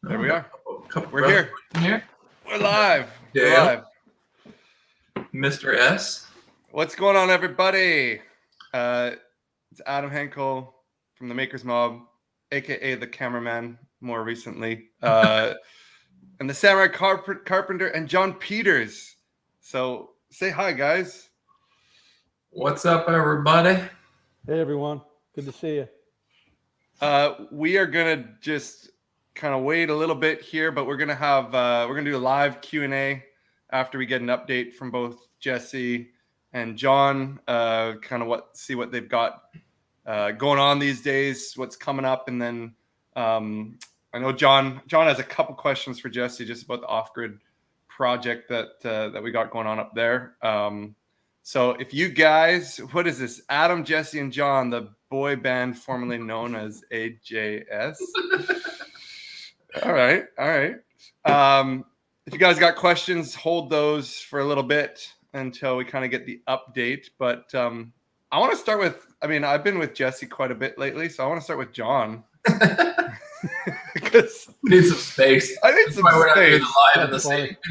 There we are. We're here. We're live. Dale. We're live. Mr. S. What's going on, everybody? It's Adam Henkel from the Makers Mob, aka the cameraman, more recently, and the Samurai Carpenter and John Peters. So say hi, guys. What's up, everybody? Hey, everyone. Good to see you. We are gonna just kind of wait a little bit here, but we're gonna do a live Q&A after we get an update from both Jesse and John. Kind of see what they've got going on these days, what's coming up, and then I know John has a couple questions for Jesse just about the off-grid project that we got going on up there. So if you guys, what is this? Adam, Jesse, and John, the boy band formerly known as AJS. All right. If you guys got questions, hold those for a little bit until we kind of get the update. But I want to start with, I've been with Jesse quite a bit lately, so I want to start with John. Because we need some space. I need some we're space. Not live in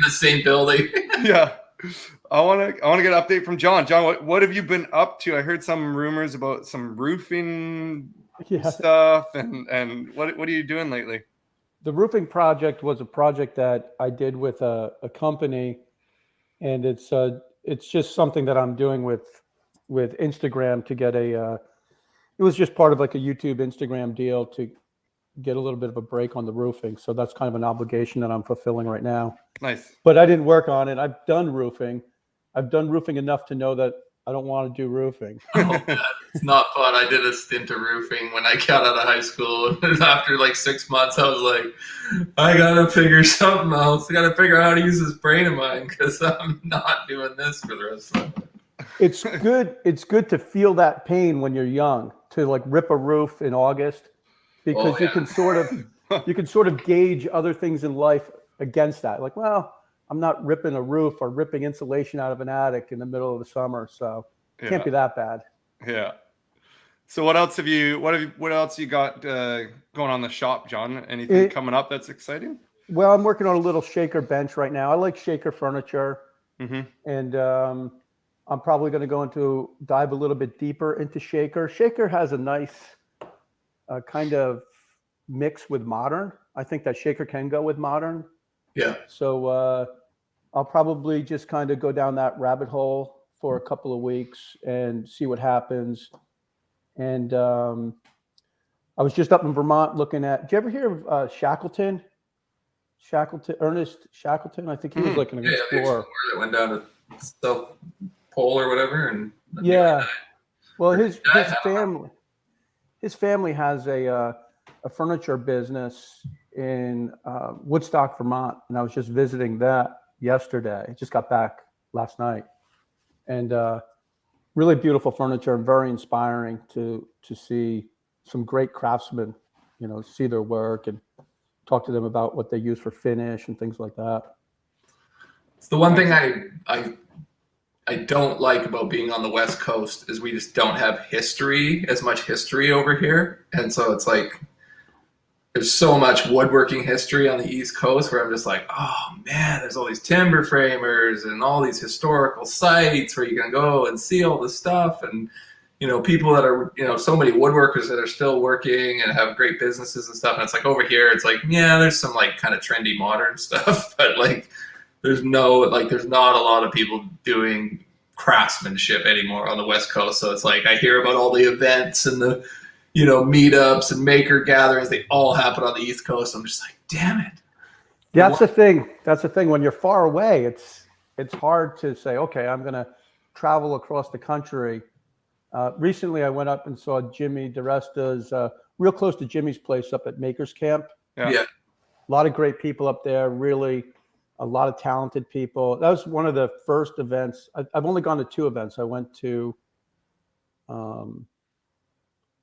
the same building. Yeah. I want to get an update from John. John, what have you been up to? I heard some rumors about some roofing stuff, and what are you doing lately? The roofing project was a project that I did with a company, and it's just something that I'm doing with Instagram to get it was just part of like a YouTube Instagram deal to get a little bit of a break on the roofing. So that's kind of an obligation that I'm fulfilling right now. Nice. But I didn't work on it. I've done roofing enough to know that I don't want to do roofing. Oh, it's not fun. I did a stint of roofing when I got out of high school. After like 6 months, I was like, I got to figure something else. I got to figure out how to use this brain of mine because I'm not doing this for the rest of it. It's good. It's good to feel that pain when you're young, to like rip a roof in August, because you can sort of gauge other things in life against that. Like, well, I'm not ripping a roof or ripping insulation out of an attic in the middle of the summer, so it can't be that bad. Yeah. So what else you got going on in the shop, John? Anything coming up that's exciting? Well, I'm working on a little shaker bench right now. I like shaker furniture, and I'm probably going to dive a little bit deeper into shaker. Shaker has a nice kind of mix with modern. I think that shaker can go with modern. Yeah. So I'll probably just kind of go down that rabbit hole for a couple of weeks and see what happens. And I was just up in Vermont looking at. Did you ever hear of Shackleton? Ernest Shackleton. I think he was like an explorer. That went down to South Pole or whatever, and well, his family has a furniture business in Woodstock, Vermont, and I was just visiting that yesterday. I just got back last night, and really beautiful furniture and very inspiring to see some great craftsmen, see their work and talk to them about what they use for finish and things like that. It's the one thing I don't like about being on the West Coast is we just don't have as much history over here, and so it's like there's so much woodworking history on the East Coast where I'm just like, oh man, there's all these timber framers and all these historical sites where you can go and see all this stuff, and people that are so many woodworkers that are still working and have great businesses and stuff. And it's like over here, it's like there's some like kind of trendy modern stuff, but like there's not a lot of people doing craftsmanship anymore on the West Coast. So it's like I hear about all the events and the meetups and maker gatherings. They all happen on the East Coast. I'm just like, damn it. That's the thing. When you're far away, it's hard to say, okay, I'm going to travel across the country. Recently, I went up and saw Jimmy DeResta's, real close to Jimmy's place up at Makers Camp. Yeah. A lot of great people up there, really a lot of talented people. That was one of the first events. I've only gone to 2 events. I went to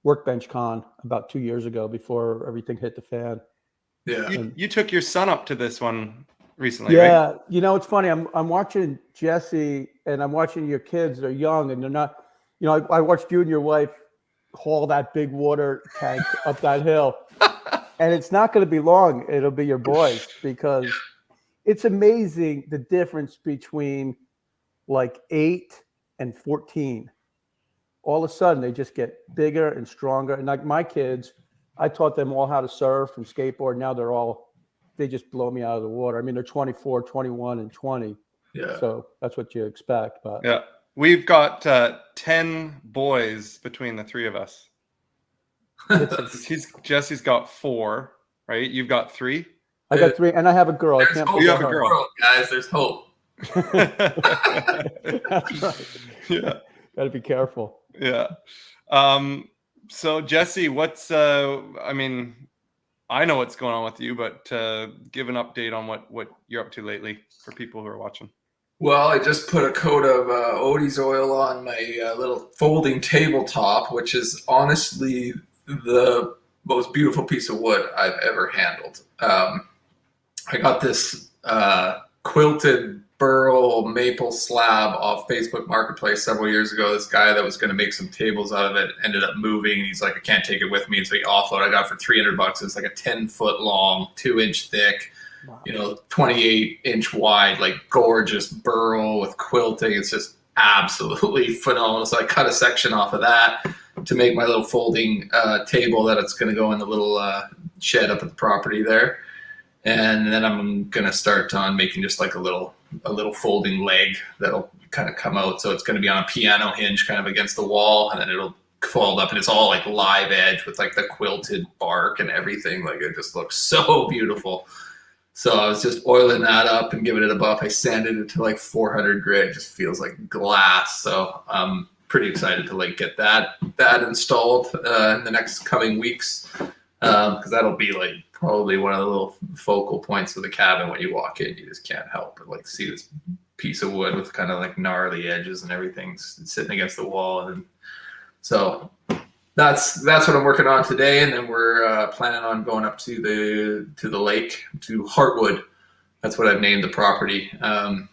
Workbench Con about 2 years ago before everything hit the fan. Yeah. You took your son up to this one recently, right? Yeah. It's funny. I'm watching Jesse and I'm watching your kids. They're young and they're not, I watched you and your wife haul that big water tank up that hill. And it's not going to be long. It'll be your boys, because it's amazing the difference between like 8 and 14. All of a sudden, they just get bigger and stronger. And like my kids, I taught them all how to surf and skateboard. Now they just blow me out of the water. I mean, they're 24, 21, and 20. Yeah. So that's what you expect. But Yeah. We've got 10 boys between the three of us. Jesse's got 4, right? You've got 3. I got 3, and I have a girl. There's hope You have in a the girl. world, guys. There's hope. That's right. Yeah. Got to be careful. Yeah. So Jesse, what's I mean, I know what's going on with you, but give an update on what you're up to lately for people who are watching. Well, I just put a coat of Odie's oil on my little folding tabletop, which is honestly the most beautiful piece of wood I've ever handled. I got this quilted burl maple slab off Facebook Marketplace several years ago. This guy that was going to make some tables out of it ended up moving. He's like, I can't take it with me. So he offloaded. I got it for $300. It's like a 10-foot long, 2-inch thick, Wow. 28-inch wide, like gorgeous burl with quilting. It's just absolutely phenomenal. So I cut a section off of that to make my little folding table that it's going to go in the little shed up at the property there. And then I'm going to start on making just like a little folding leg that'll kind of come out. So it's going to be on a piano hinge kind of against the wall, and then it'll fold up, and it's all like live edge with like the quilted bark and everything. Like it just looks so beautiful. So I was just oiling that up and giving it a buff. I sanded it to like 400 grit. It just feels like glass. So I'm pretty excited to like get that installed in the next coming weeks, because that'll be like probably one of the little focal points of the cabin. When you walk in, you just can't help but like see this piece of wood with kind of like gnarly edges and everything sitting against the wall. And so that's what I'm working on today. And then we're planning on going up to the lake, to Heartwood. That's what I've named the property. So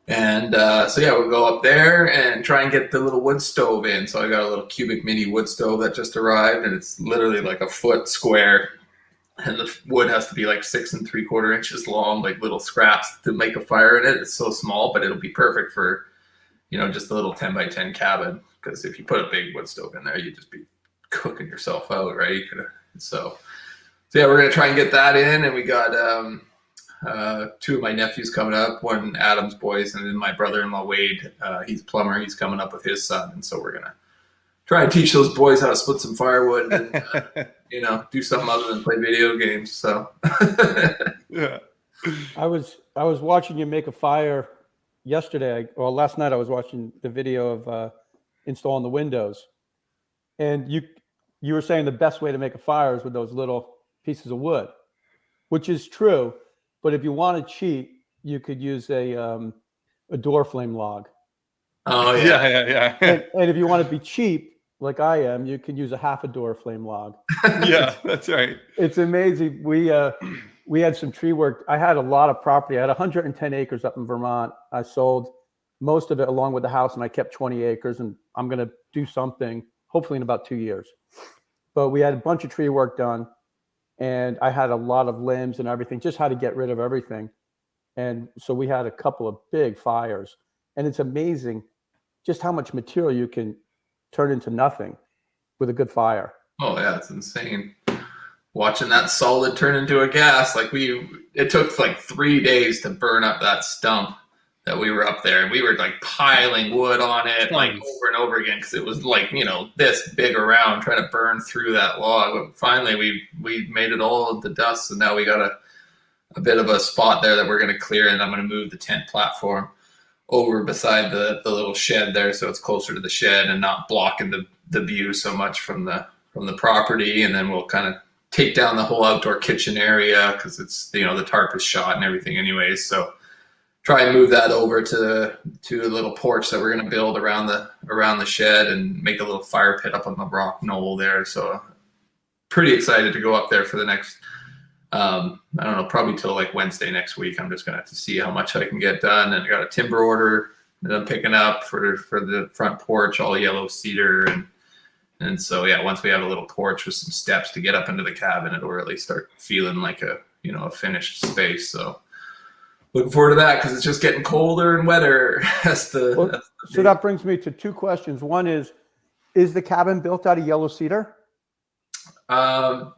yeah, we'll go up there and try and get the little wood stove in. So I got a little cubic mini wood stove that just arrived, and it's literally like a foot square, and the wood has to be like 6 3/4 inches long, like little scraps to make a fire in it. It's so small, but it'll be perfect for, just a little 10 by 10 cabin. Because if you put a big wood stove in there, you'd just be cooking yourself out, right? So yeah, we're gonna try and get that in, and we got 2 of my nephews coming up, one Adam's boys, and then my brother-in-law Wade. He's a plumber. He's coming up with his son, and so we're gonna try and teach those boys how to split some firewood and do something other than play video games. So Yeah. I was watching you make a fire yesterday. Well, last night I was watching the video of installing the windows, and you were saying the best way to make a fire is with those little pieces of wood, which is true. But if you want to cheat, you could use a door flame log. oh yeah. Yeah. And if you want to be cheap, like I am, you can use a half a door flame log. Yeah, that's right. It's amazing. We had some tree work. I had a lot of property. I had 110 acres up in Vermont. I sold most of it along with the house, and I kept 20 acres, and I'm going to do something hopefully in about 2 years. But we had a bunch of tree work done, and I had a lot of limbs and everything, just how to get rid of everything. And so we had a couple of big fires, and it's amazing just how much material you can turn into nothing with a good fire. Oh yeah, it's insane. Watching that solid turn into a gas, it took like 3 days to burn up that stump that we were up there, and we were like piling wood on it like over and over again, because it was like this big around, trying to burn through that log. But finally we made it all to dust, and now we got a bit of a spot there that we're going to clear, and I'm going to move the tent platform over beside the little shed there, so it's closer to the shed and not blocking the view so much from the property. And then we'll kind of take down the whole outdoor kitchen area, because it's the tarp is shot and everything anyways. So try and move that over to a little porch that we're going to build around the shed, and make a little fire pit up on the rock knoll there. So pretty excited to go up there for the next I don't know, probably till like Wednesday next week. I'm just gonna have to see how much I can get done. And I got a timber order that I'm picking up for the front porch, all yellow cedar, And so, yeah, once we have a little porch with some steps to get up into the cabin, it'll really start feeling like a finished space. So looking forward to that, because it's just getting colder and wetter. So that brings me to two questions. One is the cabin built out of yellow cedar? No,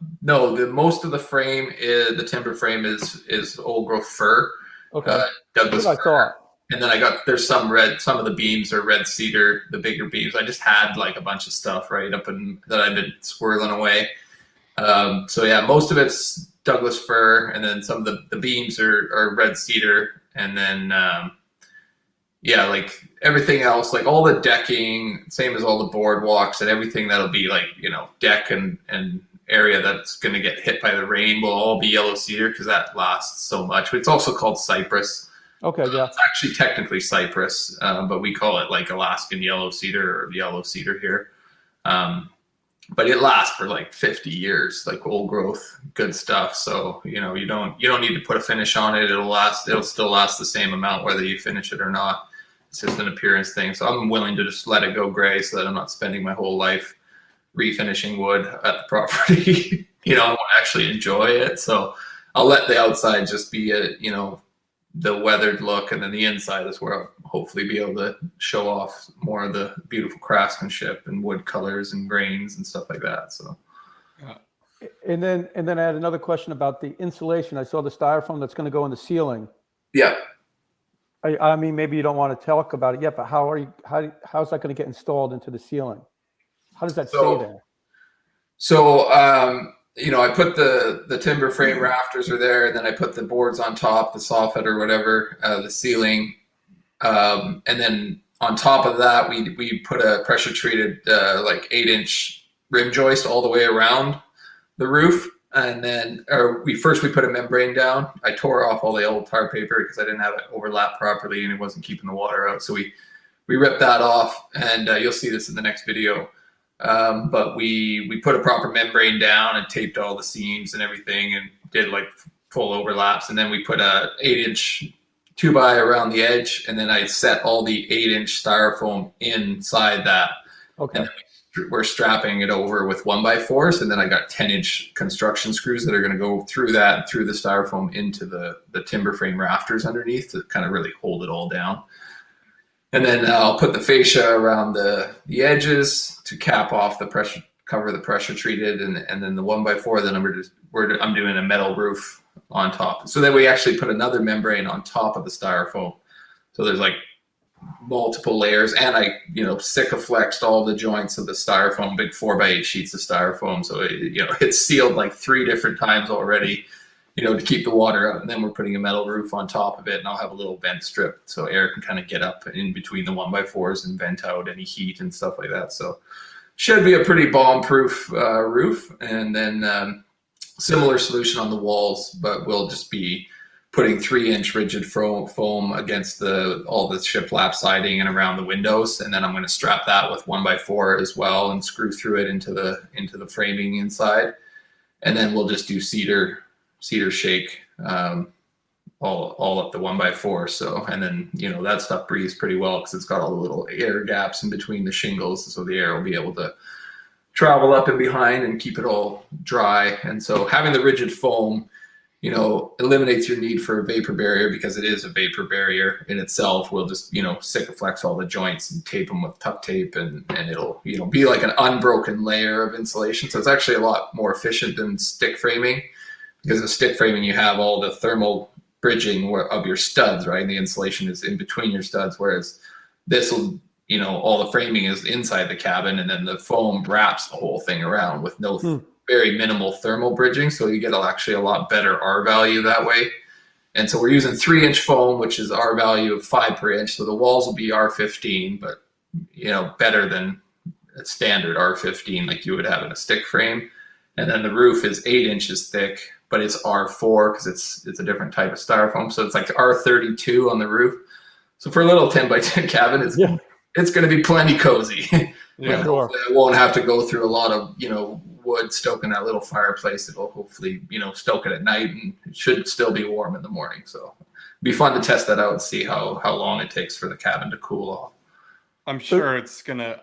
most of the frame is the timber frame is old growth fir. Okay. Douglas That's what I fir. thought. And then there's some of the beams are red cedar, the bigger beams. I just had like a bunch of stuff right up that I've been swirling away. So yeah, most of it's Douglas fir, and then some of the beams are red cedar. And then, yeah, like everything else, like all the decking, same as all the boardwalks and everything that'll be like, deck and area that's going to get hit by the rain will all be yellow cedar, because that lasts so much. It's also called cypress. Okay, yeah. It's actually technically cypress, but we call it like Alaskan yellow cedar or yellow cedar here. But it lasts for like 50 years, like old growth, good stuff. So, you don't need to put a finish on it. It'll still last the same amount whether you finish it or not. It's just an appearance thing. So I'm willing to just let it go gray so that I'm not spending my whole life refinishing wood at the property. I want to actually enjoy it. So I'll let the outside just be the weathered look, and then the inside is where I'll hopefully be able to show off more of the beautiful craftsmanship and wood colors and grains and stuff like that. So, and then I had another question about the insulation. I saw the styrofoam that's going to go in the ceiling. Yeah. I mean, maybe you don't want to talk about it yet, but how's that going to get installed into the ceiling? How does that stay there? So, I put the timber frame rafters are there, and then I put the boards on top, the soffit or whatever, the ceiling. And then on top of that, we put a pressure treated, like 8-inch rim joist all the way around the roof. And then, we put a membrane down. I tore off all the old tar paper because I didn't have it overlap properly and it wasn't keeping the water out. So we ripped that off, and you'll see this in the next video. But we put a proper membrane down and taped all the seams and everything and did like full overlaps. And then we put a 8-inch 2x around the edge. And then I set all the 8-inch styrofoam inside that. Okay. And then we're strapping it over with 1x4s. And then I got 10-inch construction screws that are going to go through that, through the styrofoam into the timber frame rafters underneath to kind of really hold it all down. And then I'll put the fascia around the edges to cap off the pressure, cover the pressure treated, and then the 1x4. Then I'm doing a metal roof on top. So then we actually put another membrane on top of the styrofoam. So there's like multiple layers, and I Sikaflexed all the joints of the styrofoam, big 4x8 sheets of styrofoam. So it's sealed like 3 different times already. To keep the water out, and then we're putting a metal roof on top of it, and I'll have a little vent strip so air can kind of get up in between the 1x4s and vent out any heat and stuff like that. So should be a pretty bomb-proof roof. And then similar solution on the walls, but we'll just be putting 3-inch rigid foam against all the shiplap siding and around the windows, and then I'm going to strap that with 1x4 as well and screw through it into the framing inside, and then we'll just do cedar shake all up the 1x4. So, and then that stuff breathes pretty well because it's got all the little air gaps in between the shingles, so the air will be able to travel up and behind and keep it all dry. And so having the rigid foam eliminates your need for a vapor barrier, because it is a vapor barrier in itself. We'll just Sikaflex all the joints and tape them with tuck tape, and it'll be like an unbroken layer of insulation. So it's actually a lot more efficient than stick framing. Because in stick framing, you have all the thermal bridging of your studs, right? And the insulation is in between your studs, whereas this will, all the framing is inside the cabin, and then the foam wraps the whole thing around with very minimal thermal bridging. So you get actually a lot better R value that way. And so we're using 3-inch foam, which is R value of 5 per inch. So the walls will be R15, but, better than a standard R15 like you would have in a stick frame. And then the roof is 8 inches thick, but it's R4 because it's a different type of styrofoam. So it's like R32 on the roof. So for a little 10x10 cabin, it's going to be plenty cozy. Yeah, sure. I won't have to go through a lot of wood stoking that little fireplace. It'll hopefully stoke it at night, and it should still be warm in the morning. So it'd be fun to test that out and see how long it takes for the cabin to cool off. I'm sure it's gonna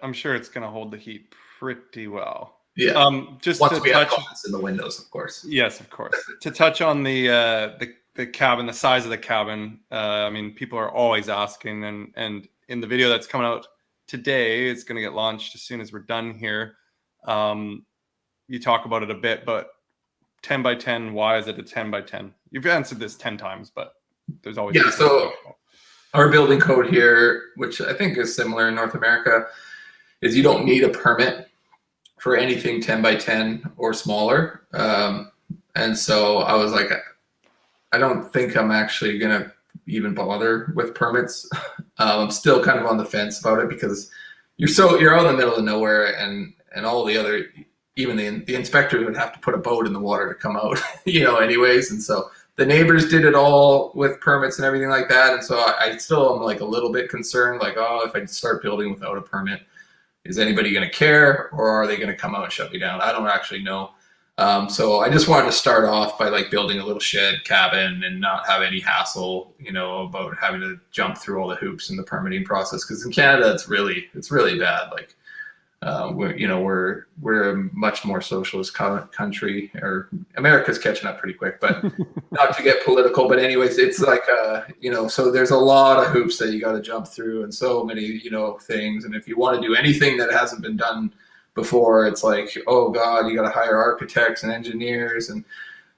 hold the heat pretty well. Yeah. Just Once to we have touch, glass in the windows, of course. yes, of course. To touch on the cabin, the size of the cabin. I mean, people are always asking, and in the video that's coming out today, it's going to get launched as soon as we're done here. You talk about it a bit, but 10 by 10, why is it a 10 by 10? You've answered this 10 times, but there's always so our building code here, which I think is similar in North America, is you don't need a permit for anything 10 by 10 or smaller. And so I was like, I don't think I'm actually gonna even bother with permits. I'm still kind of on the fence about it because you're out in the middle of nowhere, and all the other, even the inspector would have to put a boat in the water to come out, anyways. And so the neighbors did it all with permits and everything like that. And so I still am like a little bit concerned, like, oh, if I start building without a permit, is anybody going to care, or are they going to come out and shut me down? I don't actually know. So I just wanted to start off by like building a little shed cabin and not have any hassle, about having to jump through all the hoops in the permitting process. Because in Canada, it's really bad. Like, we're a much more socialist country, or America's catching up pretty quick, but not to get political. But anyways, it's like, so there's a lot of hoops that you got to jump through, and so many, things. And if you want to do anything that hasn't been done before, it's like, oh God, you got to hire architects and engineers and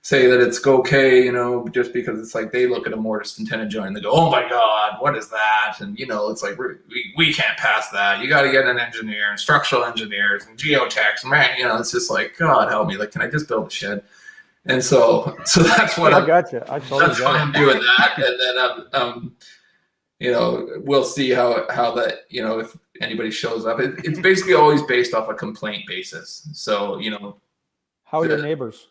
say that it's okay, just because it's like they look at a mortise and tenon joint and they go, oh my God, what is that? And it's like we can't pass that. You got to get an engineer and structural engineers and geotechs. Man, it's just like, God help me. Like, can I just build a shed? And so that's what I got you. That's why I'm doing that. And then we'll see how that, if anybody shows up. It's basically always based off a complaint basis. So how are your neighbors?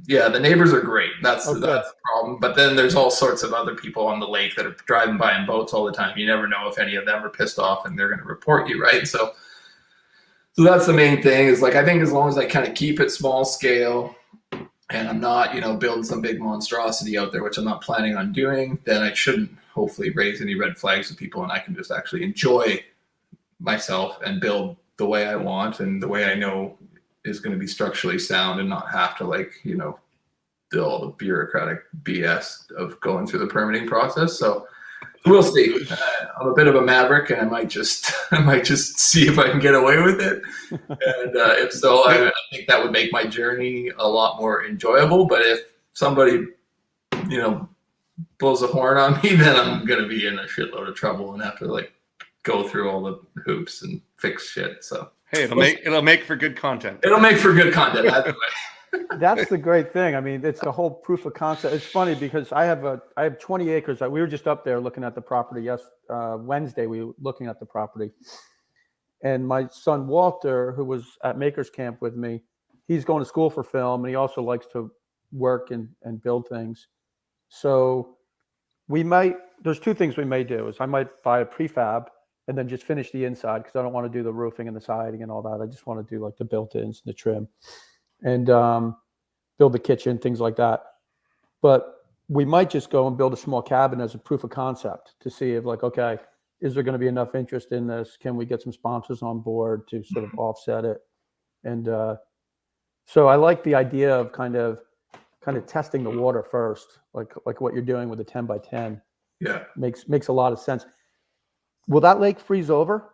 Yeah, the neighbors are great. That's the problem. But then there's all sorts of other people on the lake that are driving by in boats all the time. You never know if any of them are pissed off and they're going to report you, right? So that's the main thing. Is like, I think as long as I kind of keep it small scale and I'm not, building some big monstrosity out there, which I'm not planning on doing, then I shouldn't hopefully raise any red flags with people, and I can just actually enjoy myself and build the way I want and the way I know is going to be structurally sound, and not have to do all the bureaucratic BS of going through the permitting process. So we'll see. I'm a bit of a maverick, and I might just see if I can get away with it. And if so, I think that would make my journey a lot more enjoyable. But if somebody, blows a horn on me, then I'm going to be in a shitload of trouble and have to go through all the hoops and fix shit. So. Hey, it'll make for good content. It'll make for good content. That's the great thing. I mean, it's the whole proof of concept. It's funny because I have 20 acres. We were just up there looking at the property. Wednesday we were looking at the property, and my son Walter, who was at Makers Camp with me, he's going to school for film, and he also likes to work and build things. So there's two things we may do. Is I might buy a prefab and then just finish the inside, because I don't want to do the roofing and the siding and all that. I just want to do like the built-ins and the trim, and build the kitchen, things like that. But we might just go and build a small cabin as a proof of concept to see if okay, is there going to be enough interest in this? Can we get some sponsors on board to sort of offset it? And so I like the idea of kind of testing the water first, like what you're doing with the 10 by 10. Yeah. Makes a lot of sense. Will that lake freeze over?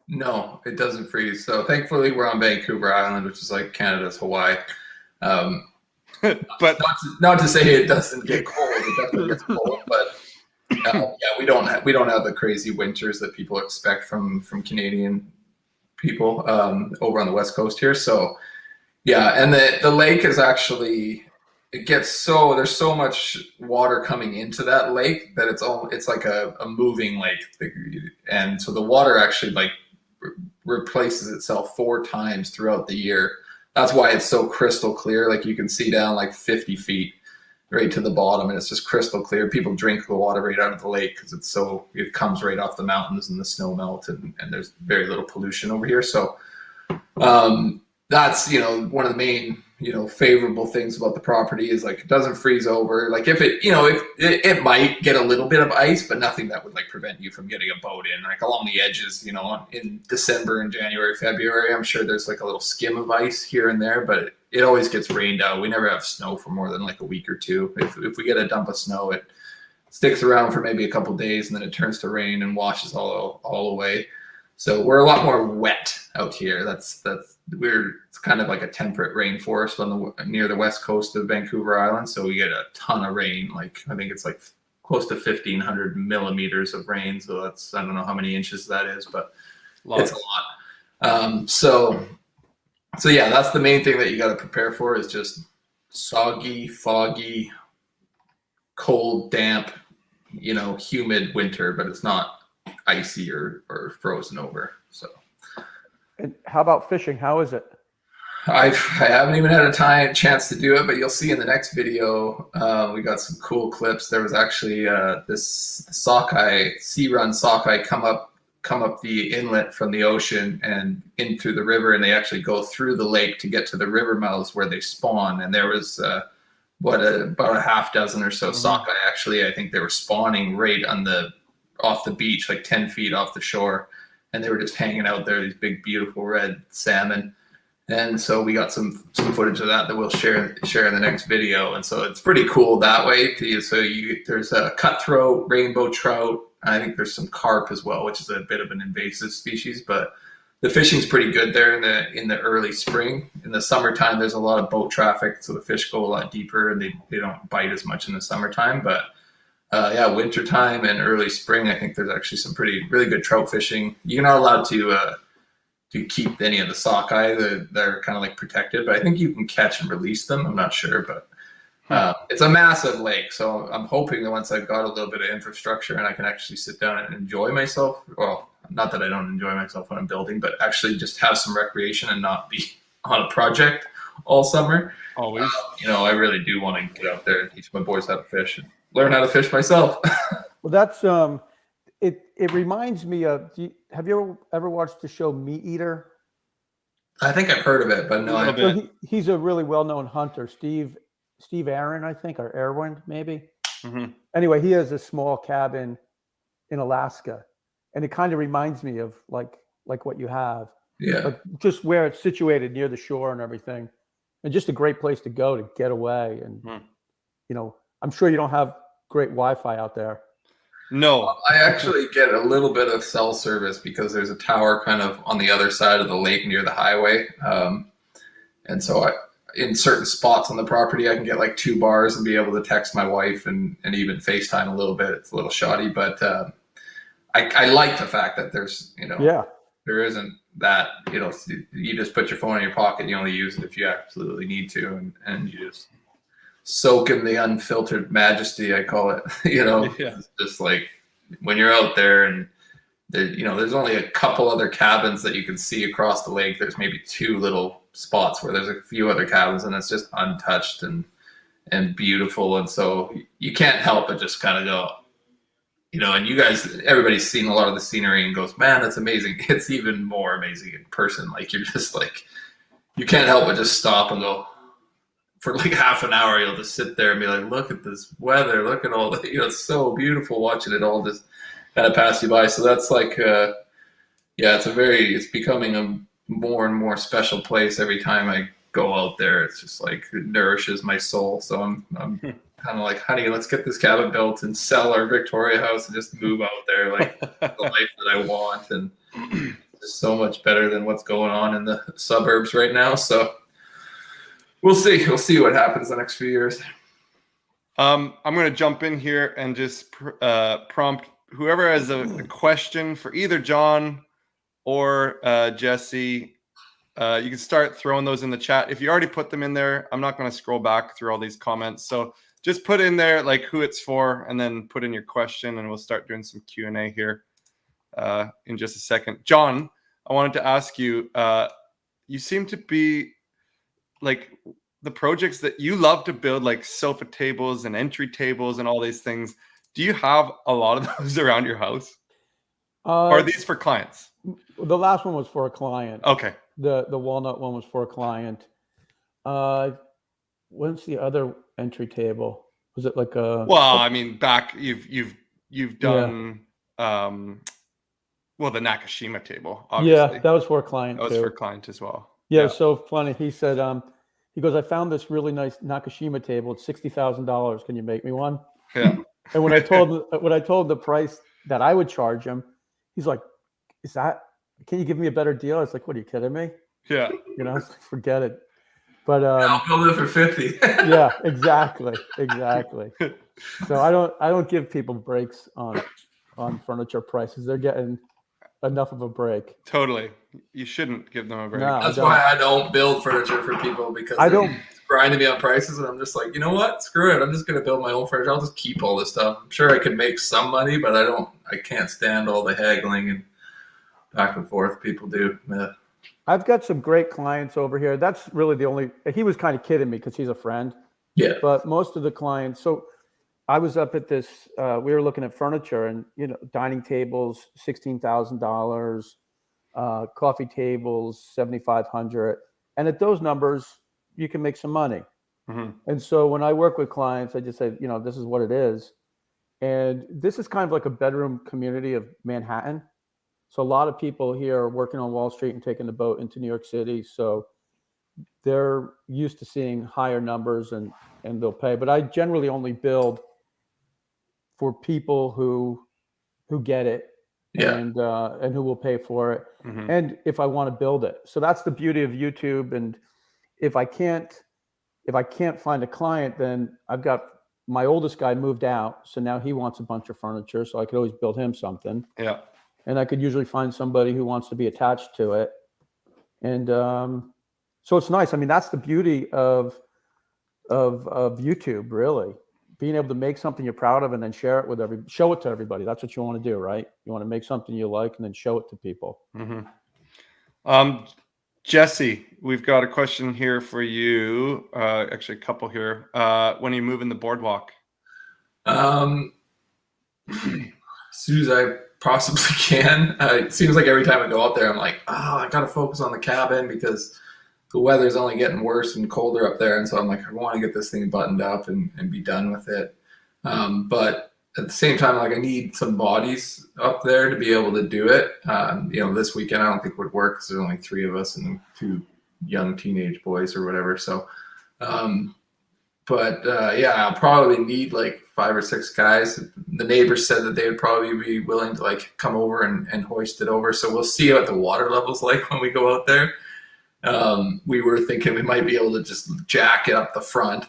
No, it doesn't freeze. So thankfully we're on Vancouver Island, which is like Canada's Hawaii. But not to say it doesn't get cold. It definitely gets cold, but we don't have the crazy winters that people expect from Canadian people over on the West Coast here. So yeah, and the lake is actually, there's so much water coming into that lake that it's like a moving lake, and so the water actually replaces itself 4 times throughout the year. That's why it's so crystal clear. Like, you can see down 50 feet right to the bottom, and it's just crystal clear. People drink the water right out of the lake because it comes right off the mountains and the snow melt, and there's very little pollution over here. So that's one of the main favorable things about the property is like it doesn't freeze over. Like if it might get a little bit of ice, but nothing that would like prevent you from getting a boat in. Like along the edges, in December and January, February, I'm sure there's like a little skim of ice here and there, but it always gets rained out. We never have snow for more than like a week or two. If we get a dump of snow, it sticks around for maybe a couple of days and then it turns to rain and washes all away. So we're a lot more wet out here. It's kind of like a temperate rainforest near the west coast of Vancouver Island. So we get a ton of rain. Like I think it's like close to 1,500 millimeters of rain. So I don't know how many inches that is, but it's a lot. So yeah, that's the main thing that you got to prepare for is just soggy, foggy, cold, damp, humid winter, but it's not icy or frozen over. So, and how about fishing? How is it? I haven't even had a chance to do it, but you'll see in the next video. We got some cool clips. There was actually this sea run sockeye come up the inlet from the ocean and in through the river, and they actually go through the lake to get to the river mouths where they spawn. And there was about a half dozen or so sockeye. Actually, I think they were spawning right off the beach, like 10 feet off the shore, and they were just hanging out there. These big, beautiful red salmon. And so we got some footage of that we'll share in the next video. And so it's pretty cool that way. There's a cutthroat, rainbow trout. I think there's some carp as well, which is a bit of an invasive species, but the fishing's pretty good there in the early spring. In the summertime, there's a lot of boat traffic, so the fish go a lot deeper and they don't bite as much in the summertime. But wintertime and early spring, I think there's actually some really good trout fishing. You're not allowed to keep any of the sockeye. They're kind of like protected, but I think you can catch and release them. I'm not sure, but it's a massive lake. So I'm hoping that once I've got a little bit of infrastructure and I can actually sit down and enjoy myself, well, not that I don't enjoy myself when I'm building, but actually just have some recreation and not be on a project all summer. Always. I really do want to get out there and teach my boys how to fish and learn how to fish myself. Well, that's it reminds me of, have you ever watched the show Meat Eater? I think I've heard of it, but no. He's a really well-known hunter, Steve Aaron, I think, or Erwin, maybe. Mm-hmm. Anyway, he has a small cabin in Alaska, and it kind of reminds me of like what you have. Yeah. Like just where it's situated near the shore and everything, and just a great place to go to get away. And I'm sure you don't have great Wi-Fi out there. No, I actually get a little bit of cell service because there's a tower kind of on the other side of the lake near the highway. And so in certain spots on the property, I can get like 2 bars and be able to text my wife and even FaceTime a little bit. It's a little shoddy, but I like the fact that there's, there isn't that, you just put your phone in your pocket. You only use it if you absolutely need to. And you just soak in the unfiltered majesty, I call it. It's just like when you're out there and there's only a couple other cabins that you can see across the lake. There's maybe 2 little spots where there's a few other cabins and it's just untouched and beautiful. And so you can't help but just kind of go, and you guys, everybody's seen a lot of the scenery and goes, man, that's amazing. It's even more amazing in person. Like you're just like, you can't help but just stop and go, for like half an hour, you'll just sit there and be like, look at this weather, look at all the, it's so beautiful watching it all just kind of pass you by. So that's like, it's becoming a more and more special place every time I go out there. It's just like, it nourishes my soul. So I'm kind of like, honey, let's get this cabin built and sell our Victoria house and just move out there, like the life that I want. And it's so much better than what's going on in the suburbs right now. So we'll see what happens the next few years. I'm going to jump in here and just prompt whoever has a question for either John or Jesse. You can start throwing those in the chat. If you already put them in there, I'm not going to scroll back through all these comments. So just put in there like who it's for, and then put in your question, and we'll start doing some Q&A here in just a second. John, I wanted to ask you, you seem to be like the projects that you love to build, like sofa tables and entry tables and all these things. Do you have a lot of those around your house? Or are these for clients? The last one was for a client. Okay. The walnut one was for a client. What's the other entry table? Was it like a? Well, I mean, back you've Yeah. done well, the Nakashima table, Yeah, obviously. that was for a client That was too. for client as well. Yeah, it was so funny. He said, he goes, I found this really nice Nakashima table. It's $60,000. Can you make me one? Yeah. And when I told the price that I would charge him, he's like, can you give me a better deal? I was like, what, are you kidding me? Yeah. You know, I was like, forget it. But I'll build it for 50. yeah, exactly. So I don't give people breaks on furniture prices. They're getting enough of a break. Totally. You shouldn't give them a break. No, That's why I don't build furniture for people, because they're grinding me on prices, and I'm just like, you know what? Screw it. I'm just going to build my own furniture. I'll just keep all this stuff. I'm sure I can make some money, but I can't stand all the haggling and back and forth people do. Yeah. I've got some great clients over here. That's really the only, he was kind of kidding me because he's a friend. Yeah. But most of the clients, so I was up at this, we were looking at furniture and, you know, dining tables, $16,000, coffee tables, $7,500. And at those numbers, you can make some money. Mm-hmm. And so when I work with clients, I just say, you know, this is what it is. And this is kind of like a bedroom community of Manhattan. So a lot of people here are working on Wall Street and taking the boat into New York City. So they're used to seeing higher numbers and they'll pay. But I generally only build for people who get it, and who will pay for it. Mm-hmm. And if I want to build it. So that's the beauty of YouTube. And if I can't find a client, then I've got my oldest guy moved out. So now he wants a bunch of furniture. So I could always build him something. Yeah. And I could usually find somebody who wants to be attached to it. And so it's nice. I mean, that's the beauty of YouTube, really. Being able to make something you're proud of and then show it to everybody. That's what you want to do, right? You want to make something you like and then show it to people. Mm-hmm. Jesse, we've got a question here for you. Actually, a couple here. When are you moving the boardwalk? As soon as I possibly can. It seems like every time I go up there, I'm like, I got to focus on the cabin because the weather's only getting worse and colder up there. And so I'm like, I want to get this thing buttoned up and be done with it. But at the same time, like I need some bodies up there to be able to do it. You know, this weekend I don't think would work because there's only 3 of us and 2 young teenage boys or whatever. So, yeah, I'll probably need like 5 or 6 guys. The neighbors said that they would probably be willing to like come over and hoist it over. So we'll see what the water level's like when we go out there. We were thinking we might be able to just jack it up the front.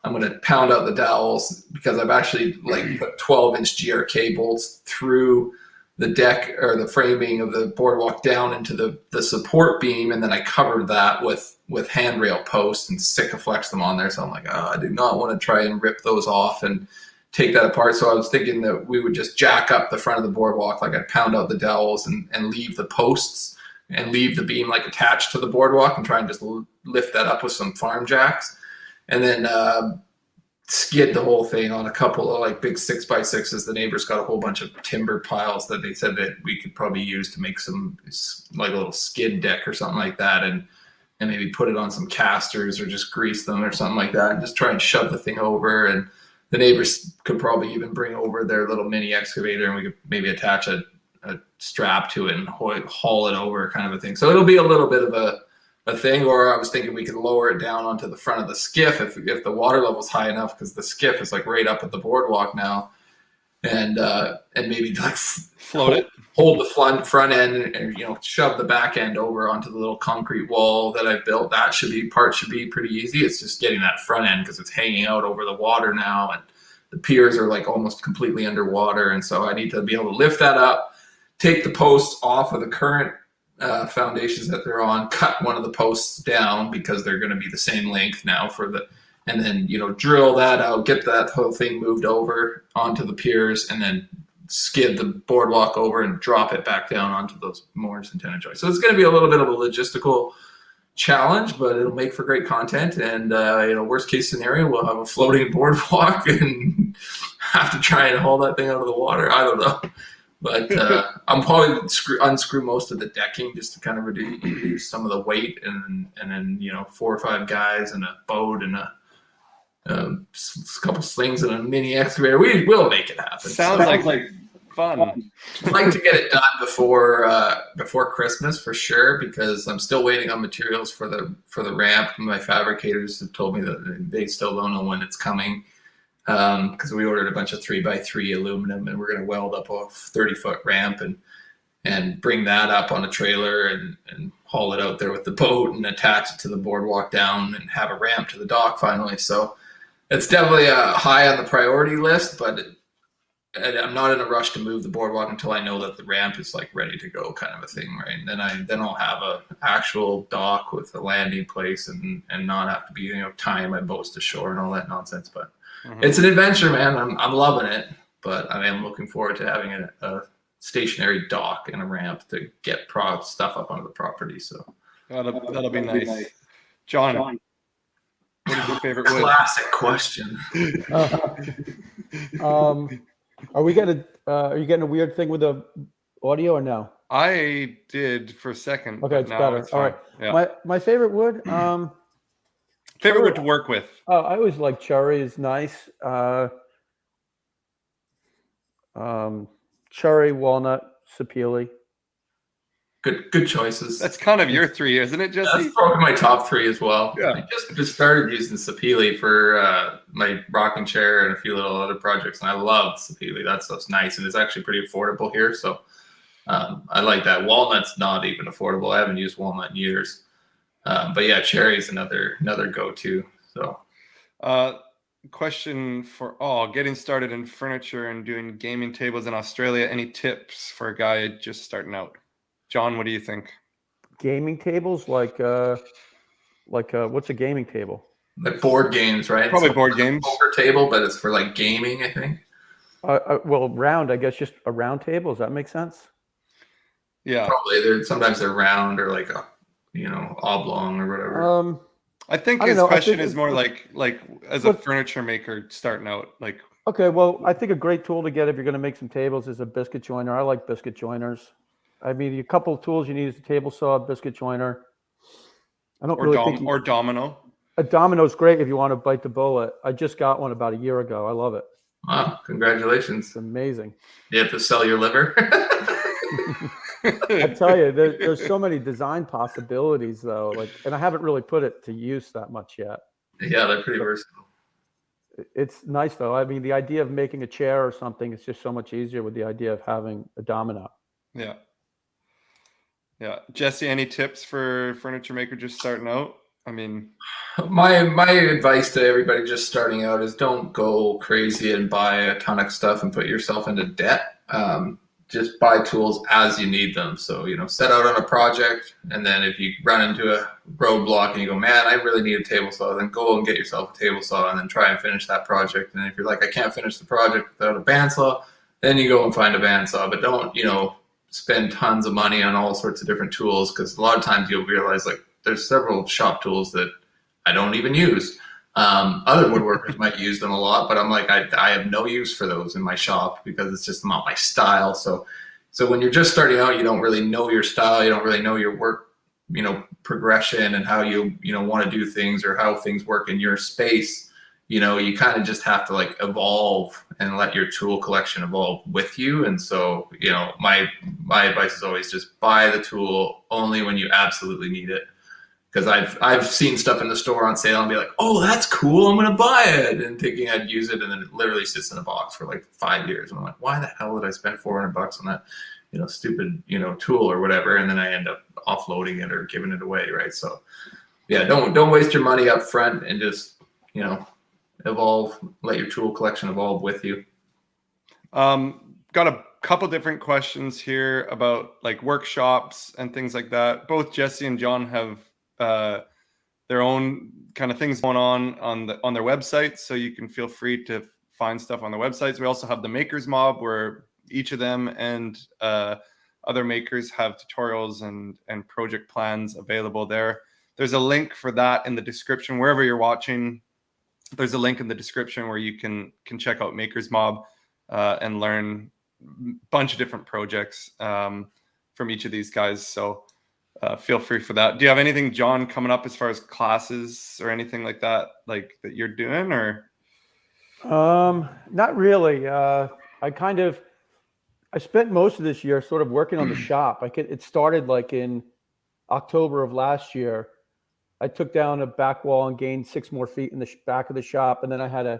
I'm going to pound out the dowels because I've actually like put 12-inch GRK bolts through the deck or the framing of the boardwalk down into the support beam. And then I covered that with handrail posts and Sikaflex them on there. So I'm like, I do not want to try and rip those off and take that apart. So I was thinking that we would just jack up the front of the boardwalk. Like I'd pound out the dowels and leave the posts and leave the beam like attached to the boardwalk and try and just lift that up with some farm jacks. And then skid the whole thing on a couple of like big 6x6s. The neighbors got a whole bunch of timber piles that they said that we could probably use to make some like a little skid deck or something like that. And maybe put it on some casters or just grease them or something like that and just try and shove the thing over. And the neighbors could probably even bring over their little mini excavator and we could maybe attach a strap to it and haul it over kind of a thing. So it'll be a little bit of a thing, or I was thinking we could lower it down onto the front of the skiff if the water level's high enough, because the skiff is like right up at the boardwalk now, and maybe like float it, hold the front end and shove the back end over onto the little concrete wall that I've built. That should be pretty easy. It's just getting that front end because it's hanging out over the water now and the piers are like almost completely underwater, and so I need to be able to lift that up, take the posts off of the current foundations that they're on, cut one of the posts down because they're going to be the same length now and then drill that out, get that whole thing moved over onto the piers, and then skid the boardwalk over and drop it back down onto those moors and tenon joists. So it's going to be a little bit of a logistical challenge, but it'll make for great content. And worst case scenario, we'll have a floating boardwalk and have to try and haul that thing out of the water. I don't know. But I'm probably unscrew most of the decking just to kind of reduce some of the weight, and then 4 or 5 guys and a boat and a couple slings and a mini excavator. We will make it happen. Sounds like fun. I'd like to get it done before Christmas for sure, because I'm still waiting on materials for the ramp. My fabricators have told me that they still don't know when it's coming, because we ordered a bunch of 3x3 aluminum, and we're going to weld up a 30-foot ramp and bring that up on a trailer and haul it out there with the boat and attach it to the boardwalk down and have a ramp to the dock finally. So it's definitely high on the priority list, but I'm not in a rush to move the boardwalk until I know that the ramp is like ready to go, kind of a thing, right? And then I'll have a actual dock with a landing place and not have to be tying my boats to shore and all that nonsense. But it's an adventure, man. I'm loving it, but I am looking forward to having a stationary dock and a ramp to get stuff up onto the property. So that'll be nice. John, what is your favorite wood? Classic question. Are you getting a weird thing with the audio or no? I did for a second. Okay, it's better. All right. Yeah. My favorite wood. Favorite wood to work with. Oh, I always like cherry is nice. Cherry, walnut, sapele. Good choices. That's kind of your 3, isn't it, Jesse? That's probably my top 3 as well. Yeah. I just started using sapele for my rocking chair and a few little other projects, and I love sapele. That stuff's nice, and it's actually pretty affordable here. So I like that. Walnut's not even affordable. I haven't used walnut in years. But yeah, cherry is another go-to. So question for all: getting started in furniture and doing gaming tables in Australia. Any tips for a guy just starting out? John, what do you think? Gaming tables, like what's a gaming table? Like board games, right? Probably board games. Poker table, but it's for like gaming, I think. Well, round, I guess, just a round table. Does that make sense? Yeah. Probably. Sometimes they're round or like oblong or whatever. I think his question is more like as a furniture maker starting out, like. Okay, well, I think a great tool to get if you're going to make some tables is a biscuit joiner. I like biscuit joiners. I mean, a couple of tools you need is a table saw, biscuit joiner. I don't really think or domino. A domino's great if you want to bite the bullet. I just got one about a year ago. I love it. Wow, congratulations. It's amazing. You have to sell your liver. I tell you, there's so many design possibilities though. And I haven't really put it to use that much yet. Yeah, they're pretty versatile. It's nice though. I mean, the idea of making a chair or something is just so much easier with the idea of having a domino. Yeah. Yeah. Jesse, any tips for furniture maker just starting out? I mean, my advice to everybody just starting out is don't go crazy and buy a ton of stuff and put yourself into debt. Just buy tools as you need them. So, set out on a project, and then if you run into a roadblock and you go, man, I really need a table saw, then go and get yourself a table saw and then try and finish that project. And if you're like, I can't finish the project without a bandsaw, then you go and find a bandsaw. But don't, spend tons of money on all sorts of different tools, because a lot of times you'll realize like there's several shop tools that I don't even use. Other woodworkers might use them a lot, but I'm like, I have no use for those in my shop because it's just not my style. So when you're just starting out, you don't really know your style. You don't really know your work, progression and how you want to do things or how things work in your space. You kind of just have to like evolve and let your tool collection evolve with you. And so, my advice is always just buy the tool only when you absolutely need it. Because I've seen stuff in the store on sale and be like, oh, that's cool, I'm going to buy it, and thinking I'd use it, and then it literally sits in a box for like 5 years. And I'm like, why the hell did I spend $400 on that, stupid, tool or whatever? And then I end up offloading it or giving it away, right? So, yeah, don't waste your money up front and just, evolve. Let your tool collection evolve with you. Got a couple different questions here about like workshops and things like that. Both Jesse and John have their own kind of things going on their websites, so you can feel free to find stuff on their websites. We also have the Makers Mob, where each of them and other makers have tutorials and project plans available there. There's a link for that in the description wherever you're watching. There's a link in the description where you can check out Makers Mob and learn bunch of different projects from each of these guys. So feel free for that. Do you have anything, John, coming up as far as classes or anything like that, like that you're doing, or? Not really. I spent most of this year sort of working on the shop. It started like in October of last year. I took down a back wall and gained 6 more feet in the back of the shop. And then I had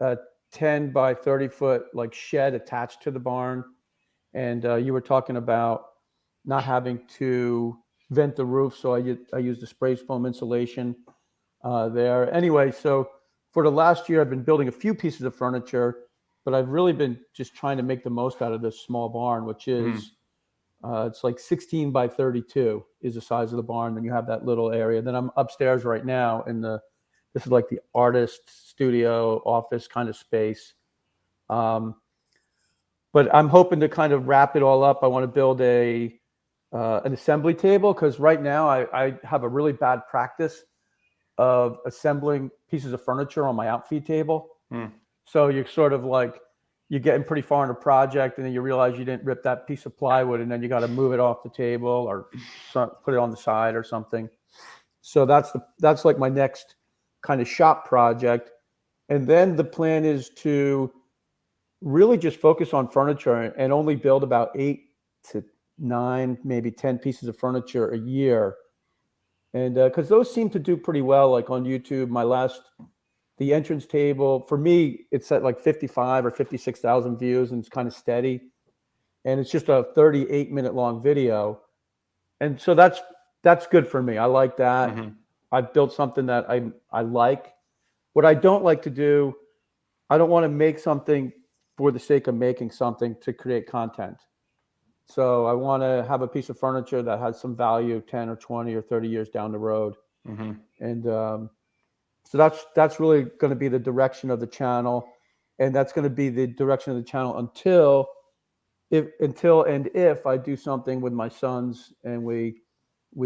a 10 by 30 foot like shed attached to the barn. And you were talking about not having to vent the roof. So I used the spray foam insulation there. Anyway, so for the last year, I've been building a few pieces of furniture, but I've really been just trying to make the most out of this small barn, which is it's like 16 by 32 is the size of the barn. Then you have that little area. Then I'm upstairs right now this is like the artist studio office kind of space. But I'm hoping to kind of wrap it all up. I want to build an assembly table, because right now I have a really bad practice of assembling pieces of furniture on my outfeed table. So you're sort of like, you're getting pretty far in a project and then you realize you didn't rip that piece of plywood, and then you got to move it off the table or put it on the side or something. So that's like my next kind of shop project. And then the plan is to really just focus on furniture and only build about 8 to 9, maybe 10 pieces of furniture a year. And because those seem to do pretty well, like on YouTube. The entrance table, for me, it's at like 55 or 56,000 views, and it's kind of steady. And it's just a 38-minute long video. And so that's good for me. I like that. I've built something that I like. What I don't like to do, I don't want to make something for the sake of making something to create content. So I want to have a piece of furniture that has some value 10 or 20 or 30 years down the road. And so that's really going to be the direction of the channel. And that's going to be the direction of the channel until if I do something with my sons and we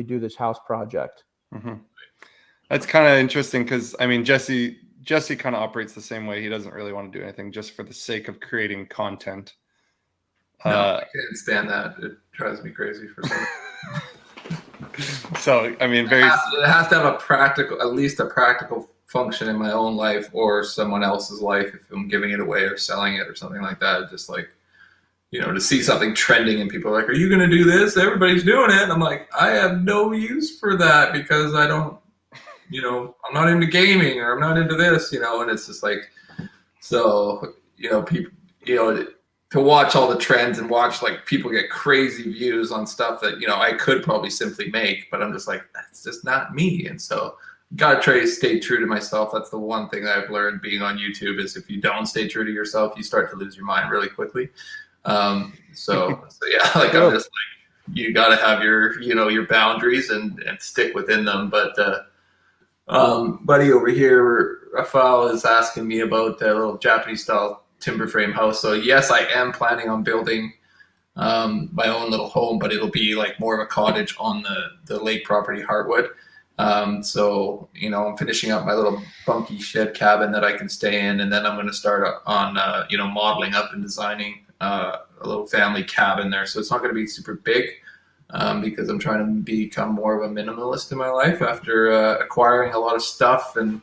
do this house project. That's kind of interesting, because I mean, Jesse kind of operates the same way. He doesn't really want to do anything just for the sake of creating content. No, I can't stand that. It drives me crazy for some reason. So, I mean, it has to have at least a practical function in my own life or someone else's life, if I'm giving it away or selling it or something like that. Just like, to see something trending and people are like, are you going to do this? Everybody's doing it. And I'm like, I have no use for that, because I don't, I'm not into gaming, or I'm not into this, and it's just like, so, people, to watch all the trends and watch like people get crazy views on stuff that, I could probably simply make, but I'm just like, that's just not me. And so got to try to stay true to myself. That's the one thing that I've learned being on YouTube, is if you don't stay true to yourself, you start to lose your mind really quickly. So yeah, like I'm just like, you got to have your boundaries and stick within them. But buddy over here, Rafael, is asking me about the little Japanese style timber frame house. So yes, I am planning on building my own little home, but it'll be like more of a cottage on the lake property, Heartwood. So, I'm finishing up my little bunky shed cabin that I can stay in. And then I'm going to start on, modeling up and designing a little family cabin there. So it's not going to be super big, because I'm trying to become more of a minimalist in my life after acquiring a lot of stuff and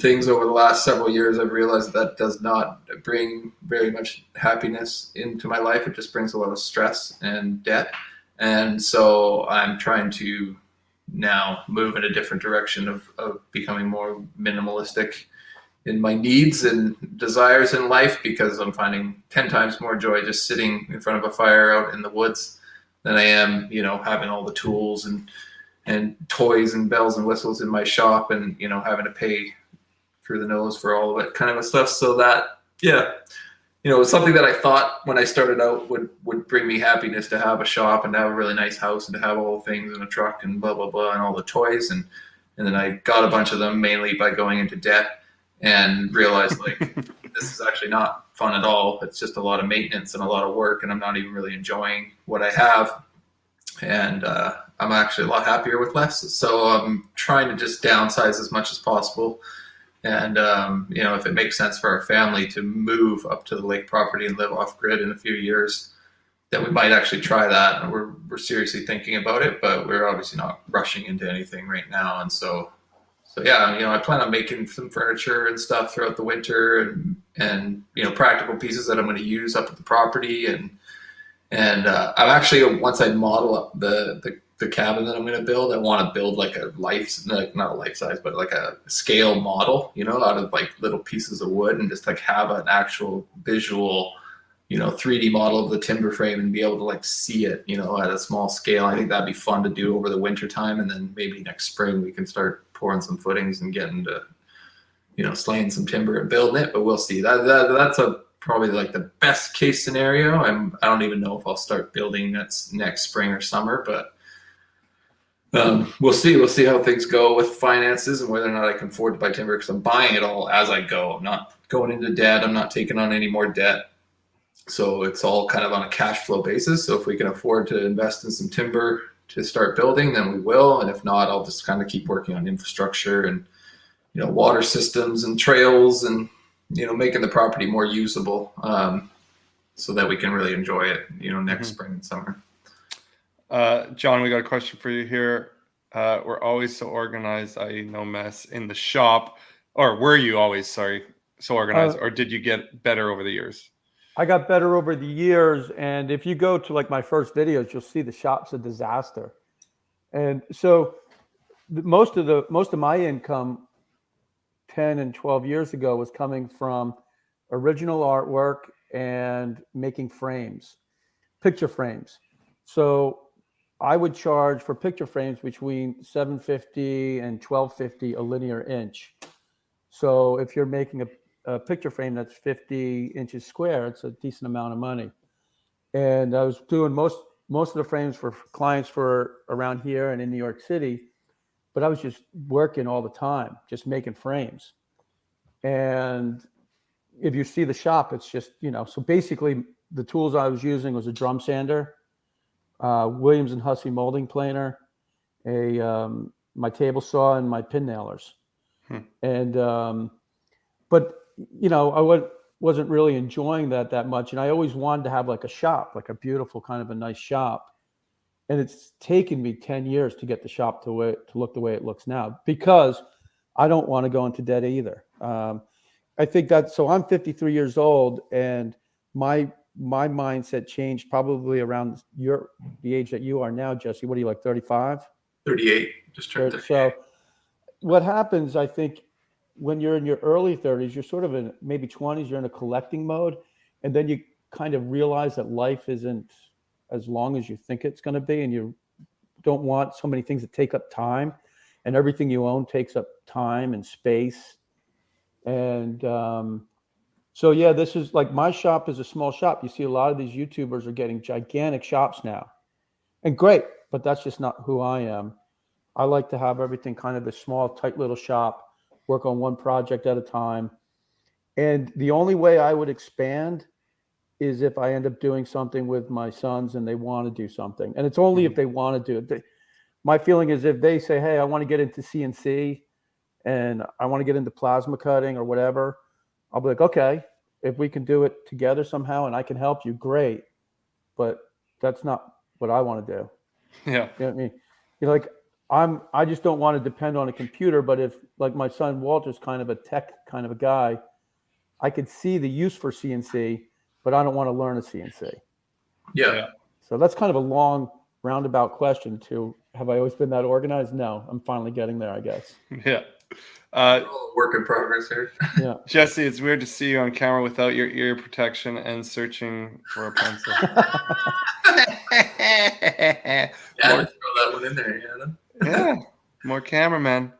things over the last several years. I've realized that does not bring very much happiness into my life. It just brings a lot of stress and debt. And so I'm trying to now move in a different direction of becoming more minimalistic in my needs and desires in life, because I'm finding 10 times more joy just sitting in front of a fire out in the woods than I am, having all the tools and toys and bells and whistles in my shop, and, having to pay through the nose for all of it kind of stuff. So that, yeah, it was something that I thought when I started out would bring me happiness, to have a shop and to have a really nice house and to have all the things in a truck and blah, blah, blah, and all the toys. And then I got a bunch of them mainly by going into debt, and realized like, this is actually not fun at all. It's just a lot of maintenance and a lot of work, and I'm not even really enjoying what I have. And I'm actually a lot happier with less. So I'm trying to just downsize as much as possible. And you know, if it makes sense for our family to move up to the lake property and live off grid in a few years, then we might actually try that. And we're seriously thinking about it, but we're obviously not rushing into anything right now. And so yeah, you know, I plan on making some furniture and stuff throughout the winter, and you know, practical pieces that I'm going to use up at the property. And I'm actually, once I model up the cabin that I'm going to build, I want to build like a not a life size, but like a scale model, you know, out of like little pieces of wood, and just like have an actual visual, you know, 3D model of the timber frame and be able to like see it, you know, at a small scale. I think that'd be fun to do over the winter time, and then maybe next spring we can start pouring some footings and getting to, you know, slaying some timber and building it. But we'll see. That's probably like the best case scenario. I don't even know if I'll start building next spring or summer, but we'll see. We'll see how things go with finances and whether or not I can afford to buy timber, because I'm buying it all as I go. I'm not going into debt. I'm not taking on any more debt. So it's all kind of on a cash flow basis. So if we can afford to invest in some timber to start building, then we will. And if not, I'll just kind of keep working on infrastructure and, you know, water systems and trails, and, you know, making the property more usable, so that we can really enjoy it, you know, next spring and summer. John, we got a question for you here. We're always so organized, i.e. no mess in the shop. Or were you always, so organized, or did you get better over the years? I got better over the years, and if you go to like my first videos, you'll see the shop's a disaster. And so most of my income 10 and 12 years ago was coming from original artwork and making frames, picture frames. So I would charge for picture frames between $7.50 and $12.50 a linear inch. So if you're making a picture frame that's 50 inches square, it's a decent amount of money. And I was doing most of the frames for clients for around here and in New York City, but I was just working all the time, just making frames. And if you see the shop, it's just, you know, so basically the tools I was using was a drum sander, Williams and Hussey molding planer, my table saw, and my pin nailers. And but you know, I wasn't really enjoying that much, and I always wanted to have like a shop, like a beautiful kind of a nice shop. And it's taken me 10 years to get the shop to look the way it looks now, because I don't want to go into debt either. I think so I'm 53 years old, and my mindset changed probably around the age that you are now, Jesse. What are you, like 35? 38, just turned 38. So what happens, I think, when you're in your early 30s, you're sort of in maybe 20s, you're in a collecting mode. And then you kind of realize that life isn't as long as you think it's going to be. And you don't want so many things that take up time, and everything you own takes up time and space. And so, yeah, this is like, my shop is a small shop. You see a lot of these YouTubers are getting gigantic shops now, and great, but that's just not who I am. I like to have everything kind of a small, tight little shop, work on one project at a time. And the only way I would expand is if I end up doing something with my sons and they want to do something. And it's only if they want to do it. My feeling is if they say, hey, I want to get into CNC and I want to get into plasma cutting or whatever, I'll be like, okay, if we can do it together somehow and I can help you, great. But that's not what I want to do. Yeah. You know what I mean? You're like, I just don't want to depend on a computer. But if, like, my son Walter's kind of a tech kind of a guy, I could see the use for CNC, but I don't want to learn a CNC. Yeah. So that's kind of a long roundabout question to, have I always been that organized? No, I'm finally getting there, I guess. Yeah. Work in progress here. Yeah. Jesse, it's weird to see you on camera without your ear protection and searching for a pencil. Yeah, let's throw that one in there, Adam. Yeah, more cameraman.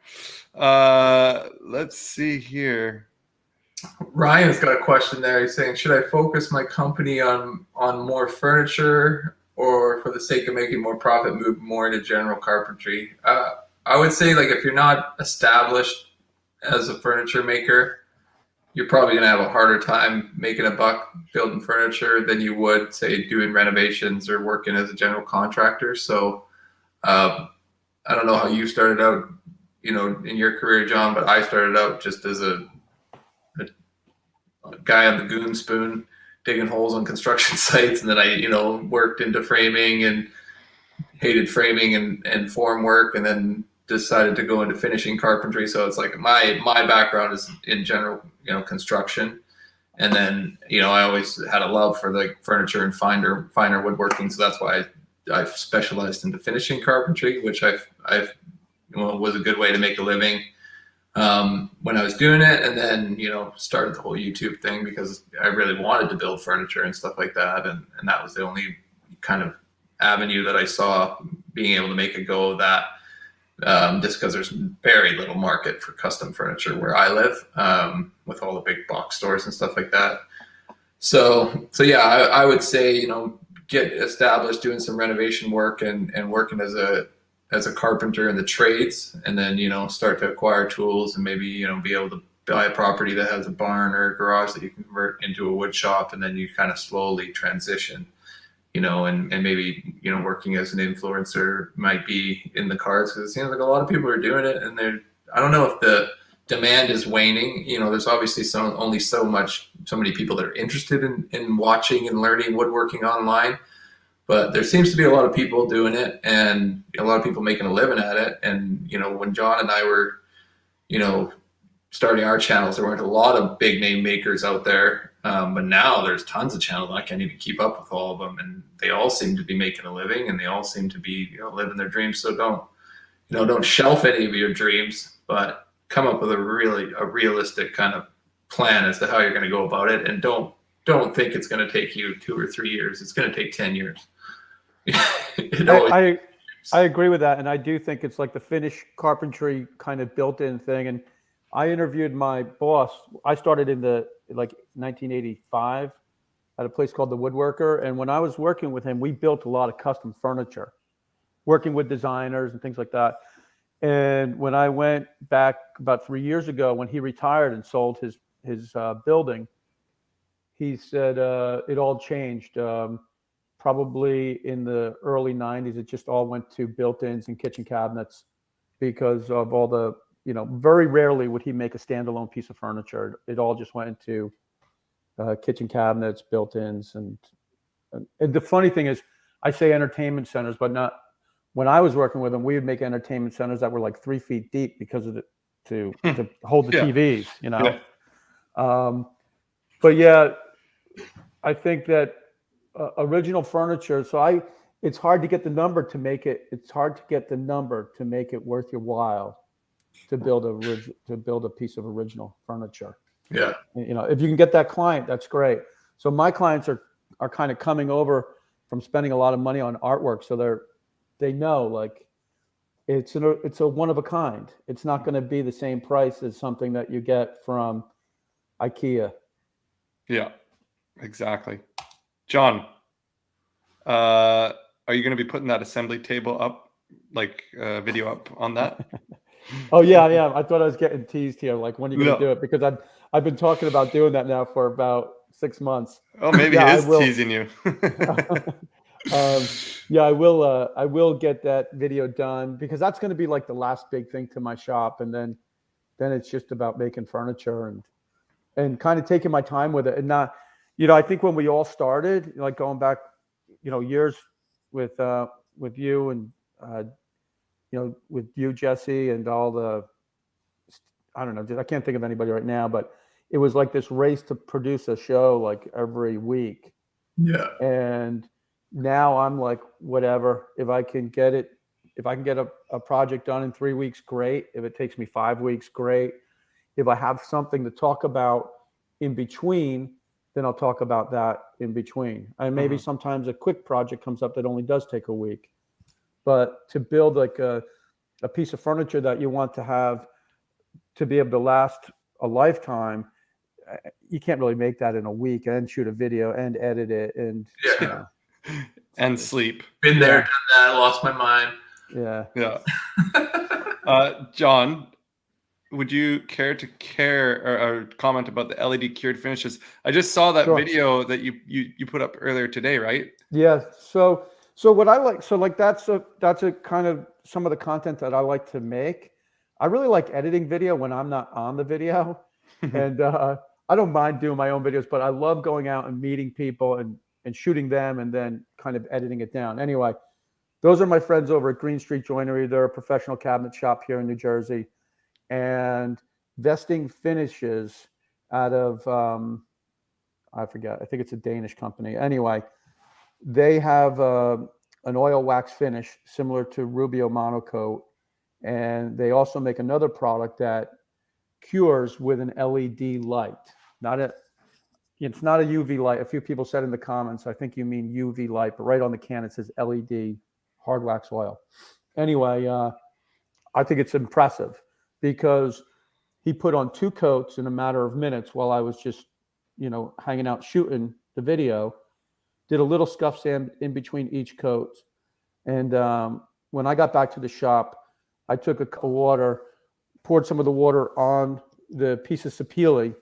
Let's see here. Ryan's got a question there. He's saying, should I focus my company on more furniture, or for the sake of making more profit, move more into general carpentry? I would say, like, if you're not established as a furniture maker, you're probably going to have a harder time making a buck building furniture than you would, say, doing renovations or working as a general contractor. So I don't know how you started out, you know, in your career, John, but I started out just as a guy on the goon spoon digging holes on construction sites, and then I, you know, worked into framing and hated framing and form work, and then decided to go into finishing carpentry. So it's like my background is in general, you know, construction. And then, you know, I always had a love for the furniture and finer woodworking. So that's why I've specialized into finishing carpentry, which I've you know, was a good way to make a living when I was doing it. And then, you know, started the whole YouTube thing because I really wanted to build furniture and stuff like that. And that was the only kind of avenue that I saw being able to make a go of that. Just because there's very little market for custom furniture where I live, with all the big box stores and stuff like that. So yeah, I would say, you know, get established doing some renovation work and working as a carpenter in the trades, and then, you know, start to acquire tools and maybe, you know, be able to buy a property that has a barn or a garage that you can convert into a wood shop, and then you kind of slowly transition, you know, and maybe, you know, working as an influencer might be in the cards, because it seems like a lot of people are doing it, and I don't know if the demand is waning. You know, there's obviously only so many people that are interested in watching and learning woodworking online, but there seems to be a lot of people doing it and a lot of people making a living at it. And, you know, when John and I were, you know, starting our channels, there weren't a lot of big name makers out there. But now there's tons of channels. I can't even keep up with all of them, and they all seem to be making a living, and they all seem to be, you know, living their dreams. So don't shelf any of your dreams, but come up with a realistic kind of plan as to how you're going to go about it. And don't think it's going to take you 2 or 3 years. It's going to take 10 years. I agree with that. And I do think it's like the Finnish carpentry kind of built-in thing. And I interviewed my boss. I started in 1985 at a place called the Woodworker. And when I was working with him, we built a lot of custom furniture, working with designers and things like that. And when I went back about 3 years ago, when he retired and sold his building, he said it all changed. Probably in the early 90s, it just all went to built-ins and kitchen cabinets because of all the, you know, very rarely would he make a standalone piece of furniture. It all just went into kitchen cabinets, built-ins. And the funny thing is, I say entertainment centers, but not, when I was working with them, we would make entertainment centers that were like 3 feet deep because of to hold the TVs, you know? Yeah. But yeah, I think that original furniture. So it's hard to get the number to make it. It's hard to get the number to make it worth your while to build a piece of original furniture. Yeah. You know, if you can get that client, that's great. So my clients are kind of coming over from spending a lot of money on artwork, so they know, like, it's a one of a kind. It's not going to be the same price as something that you get from IKEA. Yeah, exactly. John, are you going to be putting that assembly table up, like video up on that? Oh yeah. I thought I was getting teased here. Like, when are you going to do it? Because I've been talking about doing that now for about 6 months. Oh, maybe he is teasing you. Yeah, I will get that video done, because that's going to be like the last big thing to my shop, and then it's just about making furniture and kind of taking my time with it. And not, you know, I think when we all started, like going back, you know, years with you and you know, with you, Jesse, and all the, I don't know, I can't think of anybody right now, but it was like this race to produce a show like every week. Yeah. And now I'm like, whatever, if I can get a project done in 3 weeks, great. If it takes me 5 weeks, great. If I have something to talk about in between, then I'll talk about that in between. And maybe sometimes a quick project comes up that only does take a week. But to build like a piece of furniture that you want to have to be able to last a lifetime, you can't really make that in a week and shoot a video and edit it and you know, and sleep. Been there, done that, lost my mind. Yeah. John, would you care to or comment about the LED cured finishes? I just saw that video that you put up earlier today, right? Yeah. So what I like, so like that's a kind of some of the content that I like to make. I really like editing video when I'm not on the video. And I don't mind doing my own videos, but I love going out and meeting people and shooting them and then kind of editing it down. Anyway, those are my friends over at Green Street Joinery. They're a professional cabinet shop here in New Jersey. And Vesting Finishes out of, I forget, I think it's a Danish company. Anyway, they have an oil wax finish similar to Rubio Monocoat. And they also make another product that cures with an LED light. It's not a UV light. A few people said in the comments, I think you mean UV light, but right on the can it says LED hard wax oil. Anyway, I think it's impressive because he put on 2 coats in a matter of minutes while I was just, hanging out shooting the video. Did a little scuff sand in between each coat. And when I got back to the shop, I took a cup of water, poured some of the water on the piece of sapele,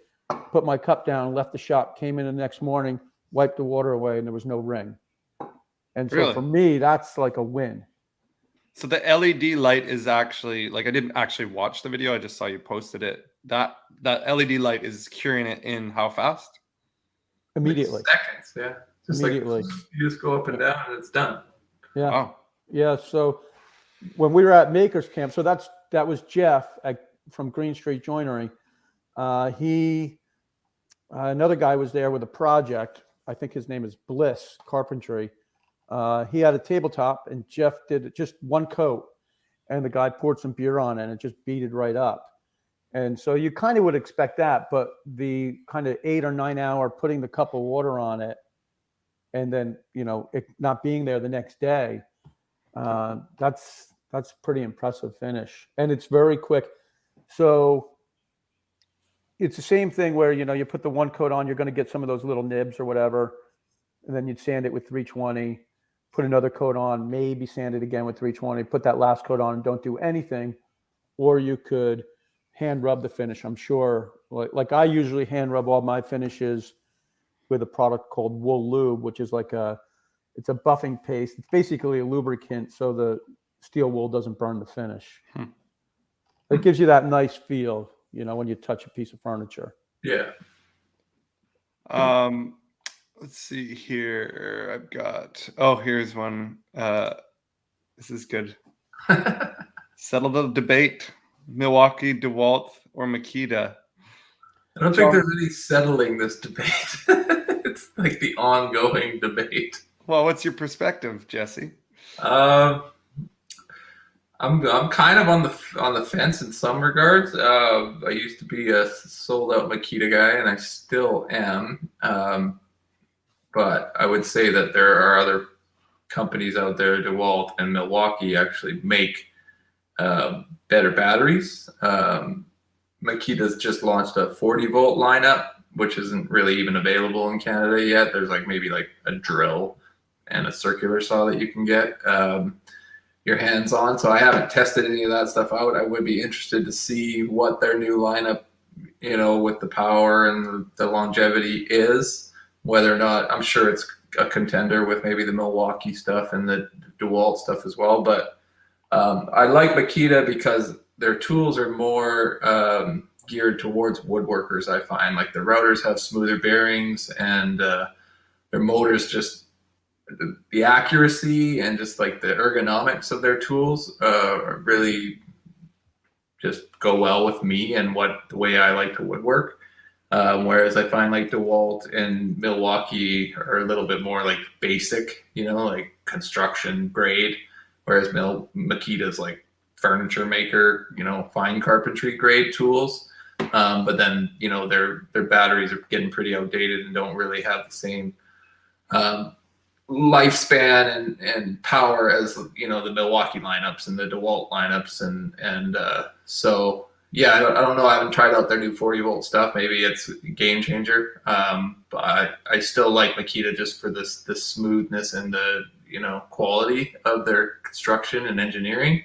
put my cup down, left the shop, came in the next morning, wiped the water away, and there was no ring. And so Really? for me, that's like a win. So the LED light is actually, like, I didn't actually watch the video. I just saw you posted it. That LED light is curing it in how fast? Immediately. Like seconds, yeah. Just Immediately. like you just go up and down and it's done. Yeah. Wow. Yeah. So when we were at Makers Camp, so that was Jeff from Green Street Joinery. Another guy was there with a project. I think his name is Bliss Carpentry. He had a tabletop, and Jeff did just 1 coat, and the guy poured some beer on it, and it just beaded right up. And so you kind of would expect that, but the kind of 8 or 9 hour putting the cup of water on it, and then it not being there the next day, that's pretty impressive finish, and it's very quick. So it's the same thing where you put the 1 coat on, you're going to get some of those little nibs or whatever, and then you'd sand it with 320, put another coat on, maybe sand it again with 320, put that last coat on and don't do anything. Or you could hand rub the finish. I'm sure, like I usually hand rub all my finishes with a product called Wool Lube, which is it's a buffing paste. It's basically a lubricant so the steel wool doesn't burn the finish. It gives you that nice feel, when you touch a piece of furniture. Yeah. Let's see here. I've got, here's one. This is good. Settle the debate. Milwaukee, DeWalt, or Makita. I don't think there's any settling this debate. It's like the ongoing debate. Well, what's your perspective, Jesse? I'm kind of on the fence in some regards. I used to be a sold out Makita guy, and I still am. But I would say that there are other companies out there, DeWalt and Milwaukee, actually make better batteries. Makita's just launched a 40-volt lineup, which isn't really even available in Canada yet. There's maybe a drill and a circular saw that you can get your hands on. So I haven't tested any of that stuff out. I would be interested to see what their new lineup, with the power and the longevity is, whether or not, I'm sure it's a contender with maybe the Milwaukee stuff and the DeWalt stuff as well. But I like Makita because their tools are more geared towards woodworkers, I find. Like the routers have smoother bearings, and their motors, just the accuracy and just the ergonomics of their tools really just go well with me and the way I like to woodwork. Whereas I find DeWalt and Milwaukee are a little bit more basic, construction grade, whereas Makita's furniture maker, fine carpentry grade tools. But then, their batteries are getting pretty outdated and don't really have the same lifespan and power as, the Milwaukee lineups and the DeWalt lineups. And so, yeah, I don't know. I haven't tried out their new 40-volt stuff. Maybe it's a game changer. But I still like Makita just for the smoothness and the, quality of their construction and engineering.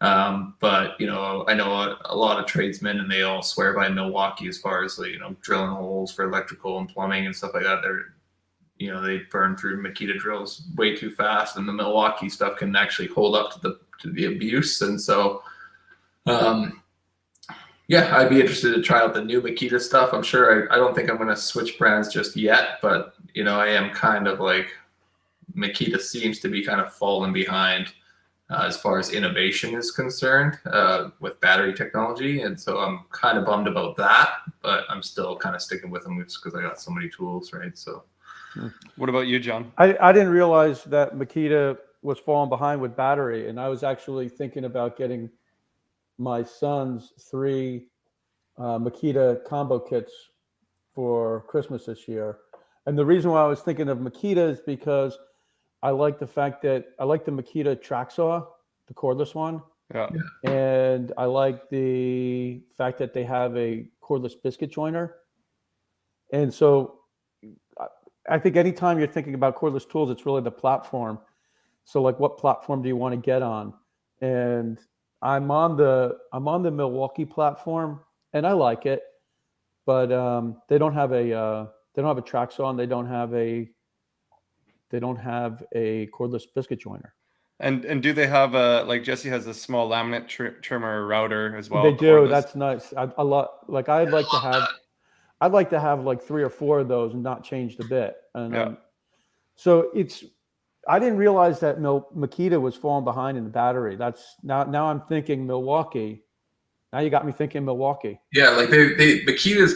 But I know a lot of tradesmen, and they all swear by Milwaukee as far as drilling holes for electrical and plumbing and stuff like that. They burn through Makita drills way too fast, and the Milwaukee stuff can actually hold up to the abuse. And so Yeah, I'd be interested to try out the new Makita stuff. I'm sure I don't think I'm going to switch brands just yet, but I am kind of like Makita seems to be kind of falling behind as far as innovation is concerned with battery technology, and so I'm kind of bummed about that. But I'm still kind of sticking with them just because I got so many tools, right? So, what about you, John? I didn't realize that Makita was falling behind with battery, and I was actually thinking about getting my son's 3 Makita combo kits for Christmas this year. And the reason why I was thinking of Makita is because I like the fact that I like the Makita track saw, the cordless one. Yeah. And I like the fact that they have a cordless biscuit joiner. And so I think anytime you're thinking about cordless tools, it's really the platform. So like, what platform do you want to get on? And I'm on the Milwaukee platform, and I like it, but they don't have a track saw, and they don't have a cordless biscuit joiner. And do they have like Jesse has a small laminate trimmer router as well? They do. Cordless? That's nice. A lot. Like I'd like to have like 3 or 4 of those and not change the bit. And so I didn't realize that Makita was falling behind in the battery. That's now I'm thinking Milwaukee. Now you got me thinking Milwaukee. Yeah, like Makita's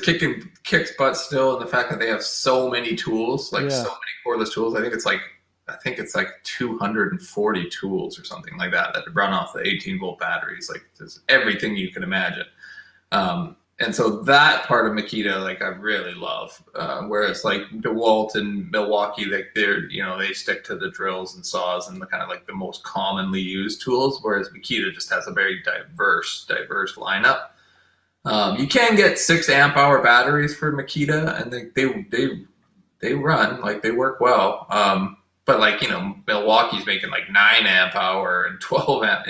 kicks butt still in the fact that they have so many tools, like so many cordless tools. I think it's like 240 tools or something like that run off the 18-volt batteries. Like there's everything you can imagine. And so that part of Makita, like I really love. Whereas like DeWalt and Milwaukee, like they stick to the drills and saws and the kind of like the most commonly used tools. Whereas Makita just has a very diverse lineup. You can get 6 amp hour batteries for Makita, and they run, like they work well. But like Milwaukee's making like 9 amp hour and 12 amp.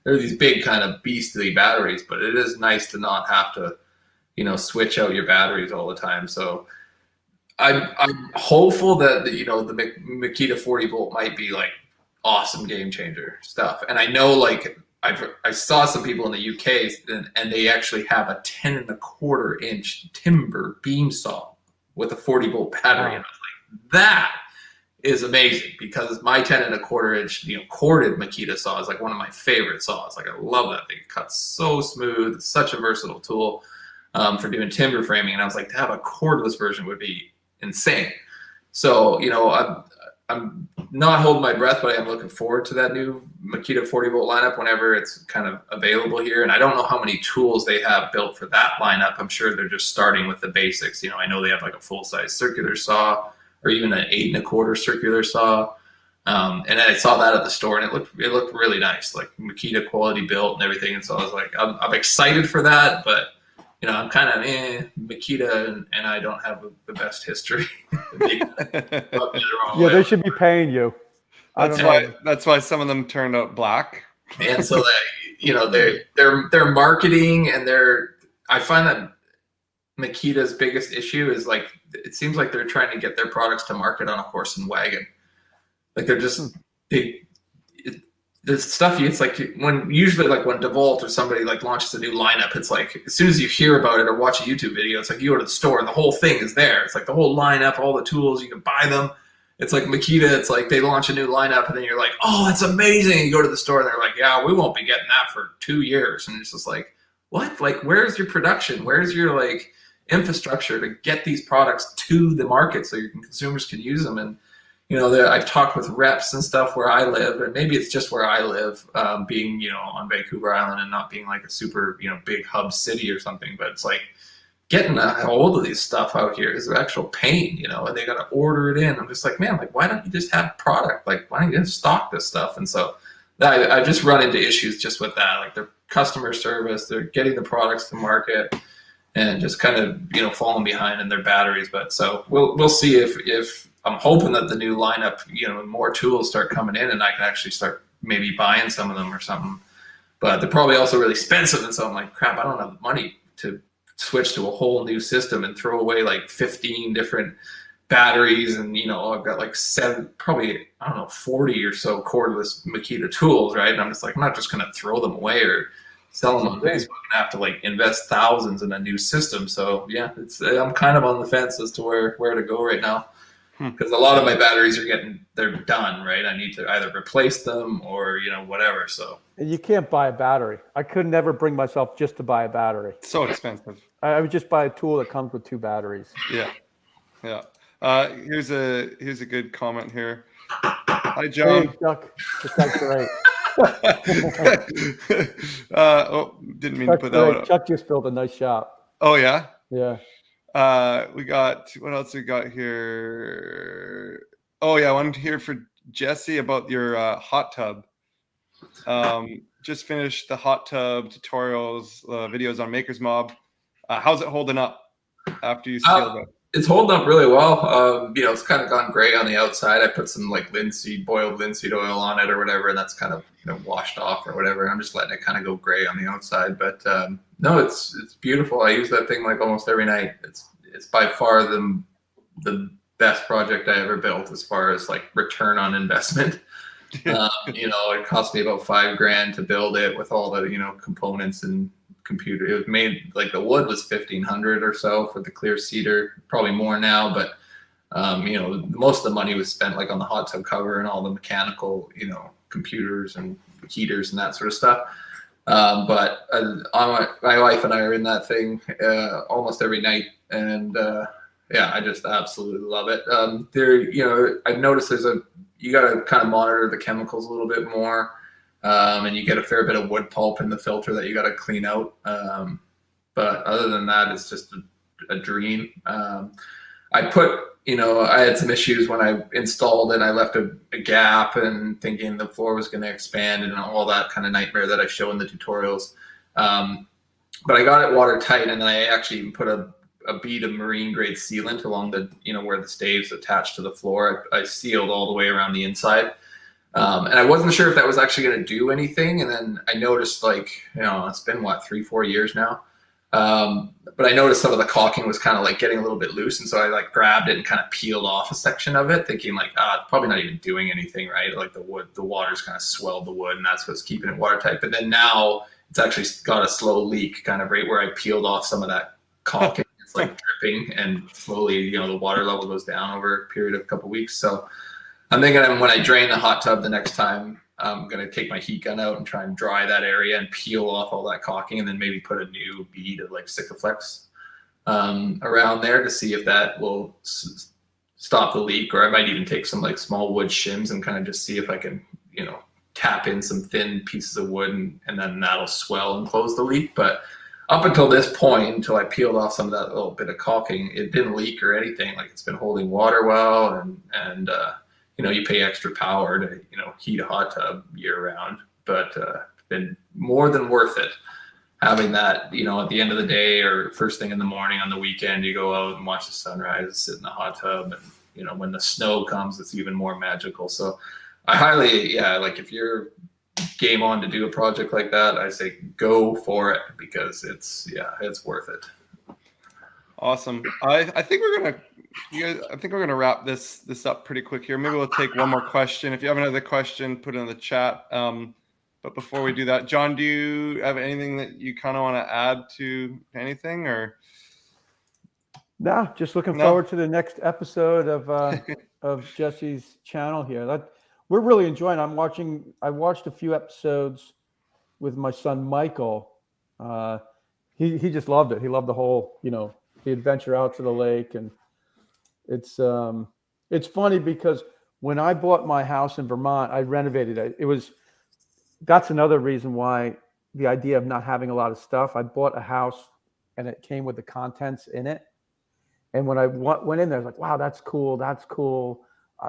They're these big kind of beastly batteries, but it is nice to not have to switch out your batteries all the time. So I'm hopeful that the Makita 40 volt might be like awesome game changer stuff. And I know like I saw some people in the UK and they actually have a 10.25 inch timber beam saw with a 40 volt battery. Wow. And I was like, that is amazing, because my 10.25 inch corded Makita saw is like one of my favorite saws. Like I love that thing. It cuts so smooth. It's such a versatile tool for doing timber framing. And I was like, to have a cordless version would be insane. So I'm not holding my breath, but I am looking forward to that new Makita 40 volt lineup whenever it's kind of available here. And I don't know how many tools they have built for that lineup. I'm sure they're just starting with the basics. I know they have like a full size circular saw, or even an 8.25 circular saw. And I saw that at the store, and it looked really nice, like Makita quality built and everything. And so I was like, I'm excited for that, but I'm kind of Makita, and I don't have the best history. Yeah, they should be paying you. That's why some of them turned out black. And so that their marketing and I find that Makita's biggest issue is like, it seems like they're trying to get their products to market on a horse and wagon. Like they're just the stuff it's like usually when DeWalt or somebody like launches a new lineup, it's like as soon as you hear about it or watch a YouTube video, it's like you go to the store and the whole thing is there. It's like the whole lineup, all the tools, you can buy them. It's like Makita, it's like they launch a new lineup and then you're like, oh, that's amazing. And you go to the store and they're like, yeah, we won't be getting that for 2 years. And it's just like, what? Like, where's your production? Where's your like infrastructure to get these products to the market so your consumers can use them? And I've talked with reps and stuff where I live, and maybe it's just where I live, being on Vancouver Island and not being like a super big hub city or something. But it's like getting a hold of these stuff out here is an actual pain, and they got to order it in. I'm just like, man, like why don't you just have product? Like why don't you just stock this stuff? And so I just run into issues just with that, like their customer service, they're getting the products to market, and just kind of falling behind in their batteries. But so we'll see if I'm hoping that the new lineup, more tools start coming in and I can actually start maybe buying some of them or something. But they're probably also really expensive. And so I'm like, crap, I don't have the money to switch to a whole new system and throw away like 15 different batteries. And, I've got like 40 or so cordless Makita tools, right? And I'm just like, I'm not just going to throw them away or sell them on Facebook and have to like invest thousands in a new system. So yeah, I'm kind of on the fence as to where to go right now, because a lot of my batteries they're done, right? I need to either replace them or whatever. So You can't buy a battery. I could never bring myself just to buy a battery. So expensive. I would just buy a tool that comes with 2 batteries. Yeah. Here's a good comment here. Hi, John. Hey, Chuck. This guy's great. Didn't mean Chuck's to put that one great. up. Chuck just built a nice shop. Oh yeah. Yeah. We got, what else we got here? Oh yeah, I wanted to hear for Jesse about your hot tub. Just finished the hot tub tutorials, videos on Maker's Mob. How's it holding up after you sealed it? It's holding up really well. It's kind of gone gray on the outside. I put some like boiled linseed oil on it or whatever, and that's kind of washed off or whatever. I'm just letting it kind of go gray on the outside. But no, it's beautiful. I use that thing like almost every night. It's by far the best project I ever built as far as like return on investment. It cost me about $5,000 to build it with all the components and computer. It was made like the wood was $1,500 or so for the clear cedar, probably more now, but most of the money was spent like on the hot tub cover and all the mechanical computers and heaters and that sort of stuff. But my wife and I are in that thing almost every night, and I just absolutely love it. I've noticed you got to kind of monitor the chemicals a little bit more. And you get a fair bit of wood pulp in the filter that you got to clean out. But other than that, it's just a dream. I had some issues when I installed it. I left a gap and thinking the floor was going to expand and all that kind of nightmare that I show in the tutorials. But I got it watertight, and then I actually even put a bead of marine grade sealant along the, where the staves attached to the floor. I sealed all the way around the inside. And I wasn't sure if that was actually going to do anything. And then I noticed it's been 3-4 years now. But I noticed some of the caulking was kind of like getting a little bit loose. And so I like grabbed it and kind of peeled off a section of it, thinking like, it's probably not even doing anything, right? Like the water's kind of swelled the wood, and that's what's keeping it watertight. But then now it's actually got a slow leak kind of right where I peeled off some of that caulking. It's like dripping, and slowly, the water level goes down over a period of a couple of weeks. So I'm thinking when I drain the hot tub the next time, I'm going to take my heat gun out and try and dry that area and peel off all that caulking, and then maybe put a new bead of like Sikaflex around there to see if that will stop the leak. Or I might even take some like small wood shims and kind of just see if I can, tap in some thin pieces of wood, and then that'll swell and close the leak. But up until this point, until I peeled off some of that little bit of caulking, it didn't leak or anything. Like, it's been holding water well, and you pay extra power to, heat a hot tub year round, but it's been more than worth it having that, at the end of the day or first thing in the morning on the weekend, you go out and watch the sunrise, sit in the hot tub, and, when the snow comes, it's even more magical. So I highly, like if you're game on to do a project like that, I say go for it, because it's worth it. Awesome. I think we're gonna wrap this up pretty quick here. Maybe we'll take one more question. If you have another question, put it in the chat. But before we do that, John, do you have anything that you kind of want to add to anything, or? No, just looking forward to the next episode of Jesse's channel here. We're really enjoying. I watched a few episodes with my son Michael. He just loved it. He loved the whole, the adventure out to the lake, and it's funny because when I bought my house in Vermont, I renovated it. That's another reason why the idea of not having a lot of stuff. I bought a house and it came with the contents in it. And when I went in there, I was like, wow, that's cool. That's cool.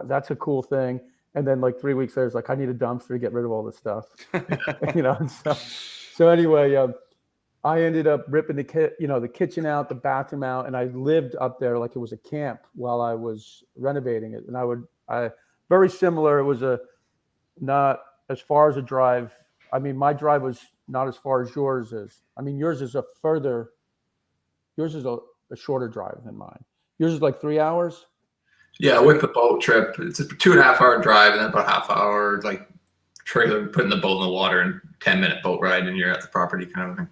That's a cool thing. And then like 3 weeks later, it's like, I need a dumpster to get rid of all this stuff. So anyway, I ended up ripping the kitchen out, the bathroom out, and I lived up there like it was a camp while I was renovating it. And very similar. It was not as far as a drive. I mean, my drive was not as far as yours is. I mean, yours is a shorter drive than mine. Yours is like 3 hours. Yeah, with the boat trip, it's a 2.5 hour drive, and then about a half hour like trailer, putting the boat in the water and 10-minute boat ride and you're at the property kind of thing.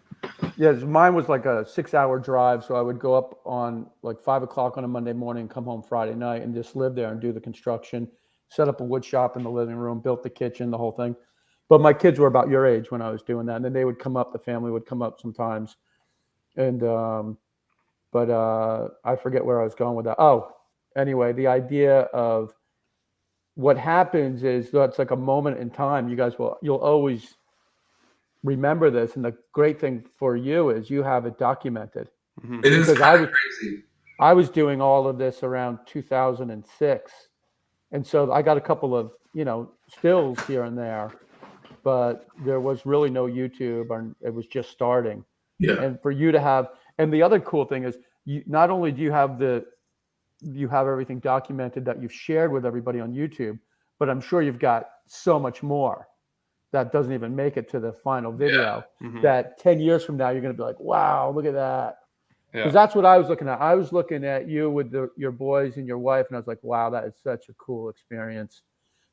Yes, mine was like a 6-hour drive. So I would go up on like 5 o'clock on a Monday morning, come home Friday night, and just live there and do the construction, set up a wood shop in the living room, built the kitchen, the whole thing. But my kids were about your age when I was doing that. And then they would come up, the family would come up sometimes. And, but I forget where I was going with that. Oh, anyway, the idea of what happens is that's like a moment in time. You'll always remember this. And the great thing for you is you have it documented. It is kind of crazy. I was doing all of this around 2006. And so I got a couple of, stills here and there, but there was really no YouTube, and it was just starting. Yeah. And for you to have, and the other cool thing is not only do you have everything documented that you've shared with everybody on YouTube, but I'm sure you've got so much more that doesn't even make it to the final video. Yeah. That 10 years from now, you're going to be like, wow, look at that. Yeah. Because that's what I was looking at. I was looking at you with your boys and your wife, and I was like, wow, that is such a cool experience,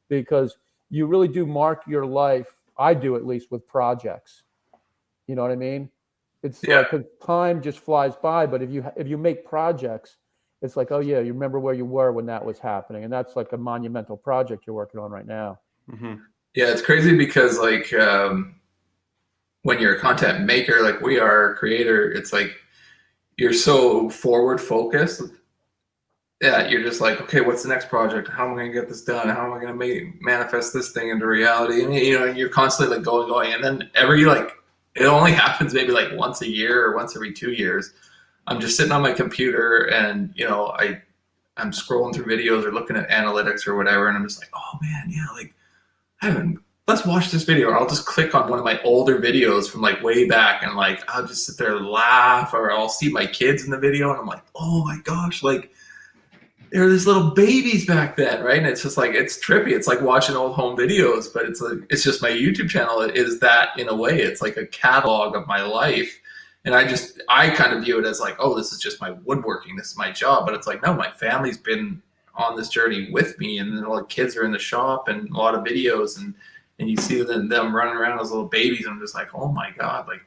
because you really do mark your life. I do, at least, with projects. You know what I mean? It's like, 'cause time just flies by, but if you make projects, it's like, oh yeah, you remember where you were when that was happening, and that's like a monumental project you're working on right now. Mm-hmm. Yeah, it's crazy because like when you're a content maker, like we are, a creator, it's like you're so forward focused. Yeah, you're just like, okay, what's the next project? How am I going to get this done? How am I going to manifest this thing into reality? And you're constantly like going, and then it only happens maybe like once a year or once every 2 years. I'm just sitting on my computer and, I'm scrolling through videos or looking at analytics or whatever. And I'm just like, oh man, yeah, like let's watch this video. Or I'll just click on one of my older videos from like way back, and like, I'll just sit there and laugh, or I'll see my kids in the video and I'm like, oh my gosh, like there were these little babies back then, right? And it's just like, it's trippy. It's like watching old home videos, but it's just my YouTube channel. It is that in a way. It's like a catalog of my life. And I kind of view it as like, oh, this is just my woodworking. This is my job. But it's like, no, my family's been on this journey with me. And then all the kids are in the shop and a lot of videos. And you see them running around as little babies. And I'm just like, oh my God, like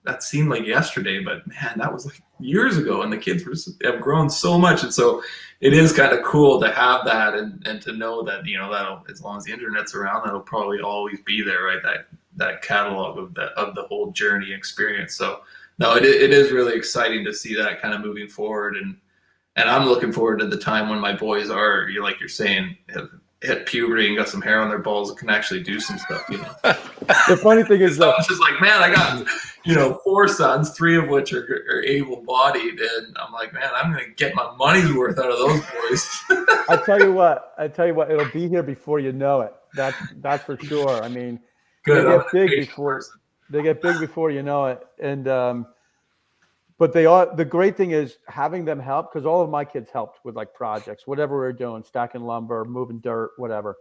that seemed like yesterday. But man, that was like years ago. And the kids have grown so much. And so it is kind of cool to have that and to know that, that'll, as long as the internet's around, that'll probably always be there, right? That catalog of the whole journey experience. So no, it is really exciting to see that kind of moving forward. And I'm looking forward to the time when my boys are, like you're saying, have hit puberty and got some hair on their balls and can actually do some stuff, The funny thing is that it's just like, man, I got, 4 sons, 3 of which are able-bodied. And I'm like, man, I'm going to get my money's worth out of those boys. I tell you what, it'll be here before you know it. That's for sure. I mean, Good. They get big before you know it. And, but the great thing is having them help, because all of my kids helped with like projects, whatever we're doing, stacking lumber, moving dirt, whatever.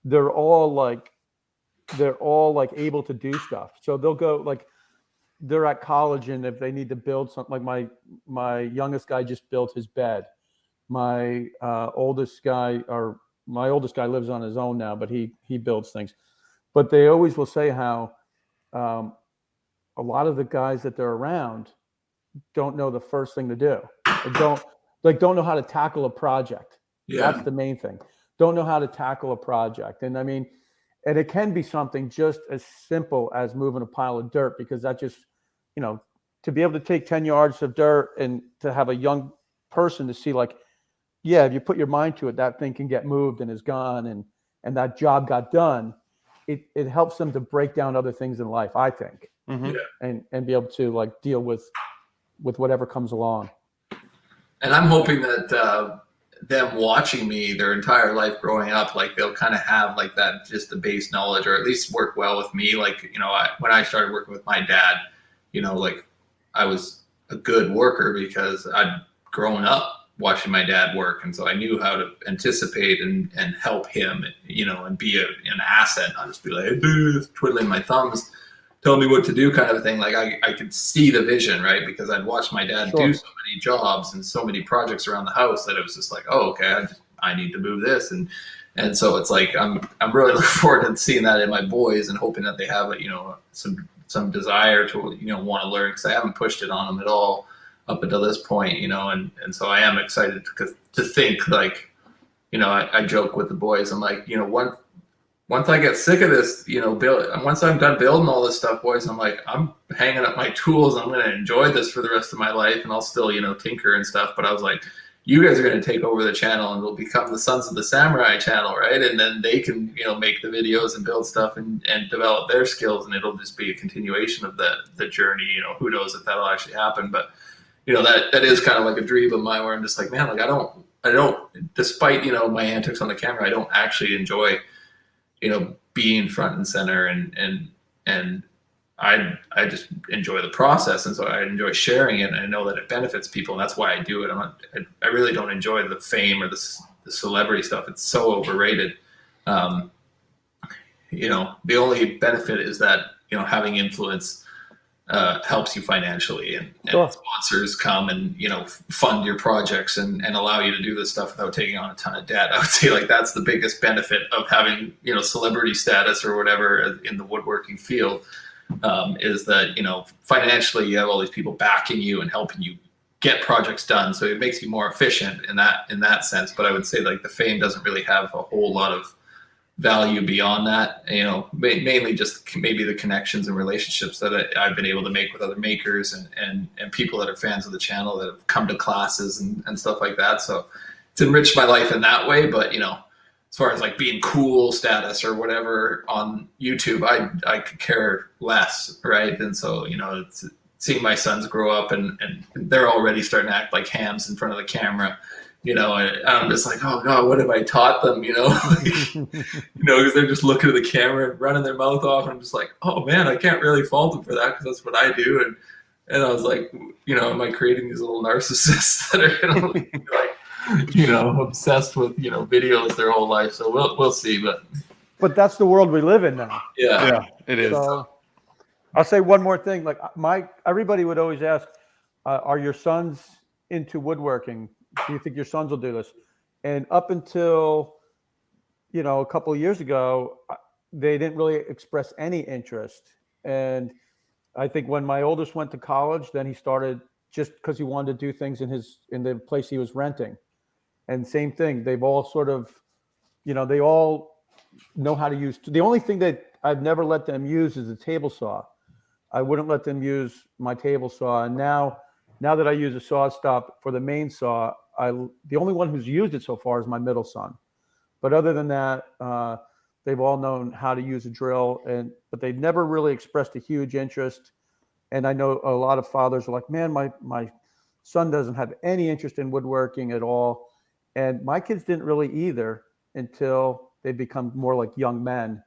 They're all like able to do stuff. So they'll go, like, they're at college, and if they need to build something, like my youngest guy just built his bed. My oldest guy lives on his own now, but he builds things. But they always will say how a lot of the guys that they're around don't know the first thing to do. Don't know how to tackle a project. Yeah. That's the main thing. Don't know how to tackle a project. And I mean, and it can be something just as simple as moving a pile of dirt, because that just, to be able to take 10 yards of dirt and to have a young person to see, like, yeah, if you put your mind to it, that thing can get moved and is gone, and that job got done. It helps them to break down other things in life, I think, Mm-hmm. and be able to like deal with whatever comes along. And I'm hoping that them watching me their entire life growing up, like they'll kind of have like that, just the base knowledge, or at least work well with me. Like, when I started working with my dad, like I was a good worker because I'd grown up watching my dad work. And so I knew how to anticipate and help him, and be an asset, not just be like, hey, twiddling my thumbs, tell me what to do kind of a thing. Like I could see the vision, right? Because I'd watched my dad do so many jobs and so many projects around the house that it was just like, oh, okay, I need to move this, and so it's like I'm really looking forward to seeing that in my boys and hoping that they have some desire to want to learn, because I haven't pushed it on them at all up until this point, and so I am excited to think like, I joke with the boys. I'm like, once I get sick of this, once I'm done building all this stuff, boys, I'm like, I'm hanging up my tools. I'm going to enjoy this for the rest of my life, and I'll still, tinker and stuff. But I was like, you guys are going to take over the channel, and it'll become the Sons of the Samurai channel, right? And then they can, make the videos and build stuff and develop their skills, and it'll just be a continuation of the journey. Who knows if that'll actually happen? But that is kind of like a dream of mine, where I'm just like, man, like I don't, despite my antics on the camera, I don't actually enjoy being front and center, and I just enjoy the process, and so I enjoy sharing it, and I know that it benefits people, and that's why I do it. I really don't enjoy the fame or the celebrity stuff. It's so overrated. The only benefit is that having influence helps you financially, and Sure. sponsors come and fund your projects and allow you to do this stuff without taking on a ton of debt. I would say like that's the biggest benefit of having celebrity status or whatever in the woodworking field, is that financially you have all these people backing you and helping you get projects done, so it makes you more efficient in that sense. But I would say like the fame doesn't really have a whole lot of value beyond that, mainly just maybe the connections and relationships that I've been able to make with other makers and people that are fans of the channel that have come to classes and stuff like that. So it's enriched my life in that way. But as far as like being cool status or whatever on YouTube, I could care less, right? And so it's seeing my sons grow up and they're already starting to act like hams in front of the camera. And I'm just like, oh God, what have I taught them? Because they're just looking at the camera and running their mouth off. And I'm just like, oh man, I can't really fault them for that, because that's what I do. And I was like, am I creating these little narcissists that are going to be like, obsessed with, videos their whole life? So we'll see. But that's the world we live in now. Yeah, it is. So I'll say one more thing. Like everybody would always ask, are your sons into woodworking? Do you think your sons will do this? And up until, a couple of years ago, they didn't really express any interest. And I think when my oldest went to college, then he started just because he wanted to do things in the place he was renting. And same thing, they've all sort of, they all know how to use. The only thing that I've never let them use is a table saw. I wouldn't let them use my table saw. And now that I use a saw stop for the main saw, the only one who's used it so far is my middle son. But other than that, they've all known how to use a drill, but they've never really expressed a huge interest. And I know a lot of fathers are like, man, my son doesn't have any interest in woodworking at all. And my kids didn't really either until they become more like young men,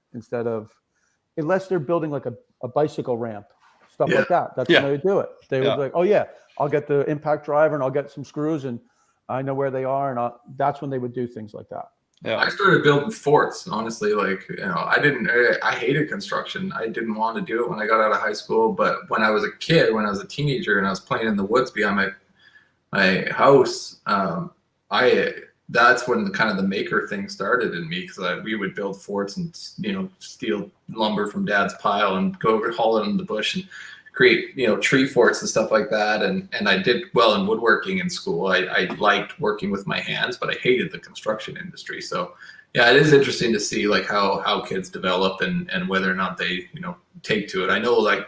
unless they're building like a bicycle ramp, stuff like that. That's when they do it. They was like, oh yeah, I'll get the impact driver and I'll get some screws and I know where they are. And that's when they would do things like that. Yeah. I started building forts, honestly. Like, I hated construction. I didn't want to do it when I got out of high school. But when I was a kid, when I was a teenager and I was playing in the woods behind my house, that's when the maker thing started in me, because we would build forts and steal lumber from Dad's pile and go over, haul it in the bush and create tree forts and stuff like that. And I did well in woodworking in school. I liked working with my hands, but I hated the construction industry. So yeah, it is interesting to see like how kids develop and whether or not they take to it. I know like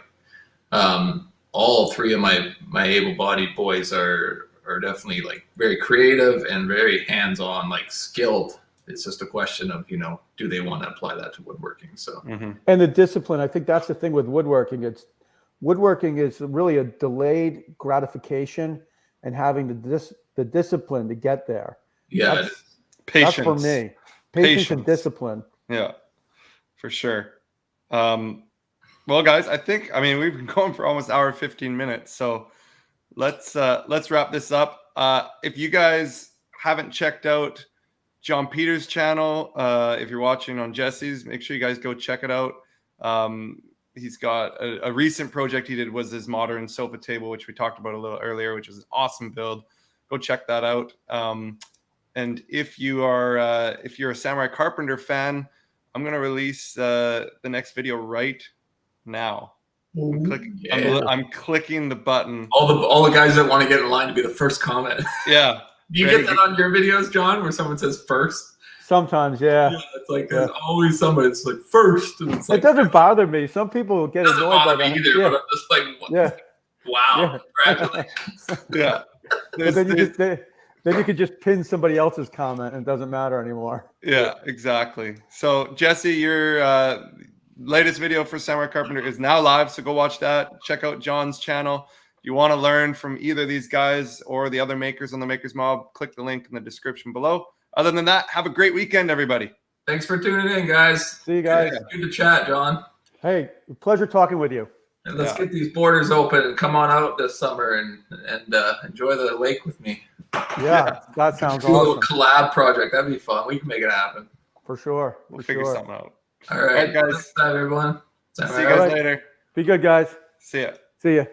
all three of my able-bodied boys are definitely like very creative and very hands-on, like skilled. It's just a question of, do they want to apply that to woodworking? So, and the discipline, I think that's the thing with woodworking. Woodworking is really a delayed gratification and having the discipline to get there. Yeah. Patience. That's for me. Patience and discipline. Yeah, for sure. Well, guys, we've been going for almost an hour, 15 minutes. So let's wrap this up. If you guys haven't checked out John Peters' channel, if you're watching on Jesse's, make sure you guys go check it out. He's got a recent project he did was his modern sofa table, which we talked about a little earlier, which is an awesome build. Go check that out. And if you're a Samurai Carpenter fan, I'm gonna release the next video right now. I'm clicking the button. All the guys that want to get in line to be the first comment. Yeah. Do you get that on your videos, John, where someone says first? Sometimes, yeah. It's like there's always somebody that's like first, and it's like, it doesn't bother me. Some people get doesn't annoyed by bother that. me either, but I'm just like, what? Yeah. Wow, congratulations. Yeah. But then you could just pin somebody else's comment and it doesn't matter anymore. Yeah, exactly. So Jesse, your latest video for Samurai Carpenter is now live, so go watch that. Check out John's channel. If you want to learn from either of these guys or the other makers on the Makers Mob, click the link in the description below. Other than that, have a great weekend, everybody. Thanks for tuning in, guys. See you guys. Good to chat, John. Hey, pleasure talking with you. And let's get these borders open and come on out this summer and enjoy the lake with me. Yeah, that sounds Do a little awesome. collab project. That'd be fun. We can make it happen. For sure. We'll figure something out. All right, guys. Next time, everyone. See you guys later. Be good, guys. See ya. See ya.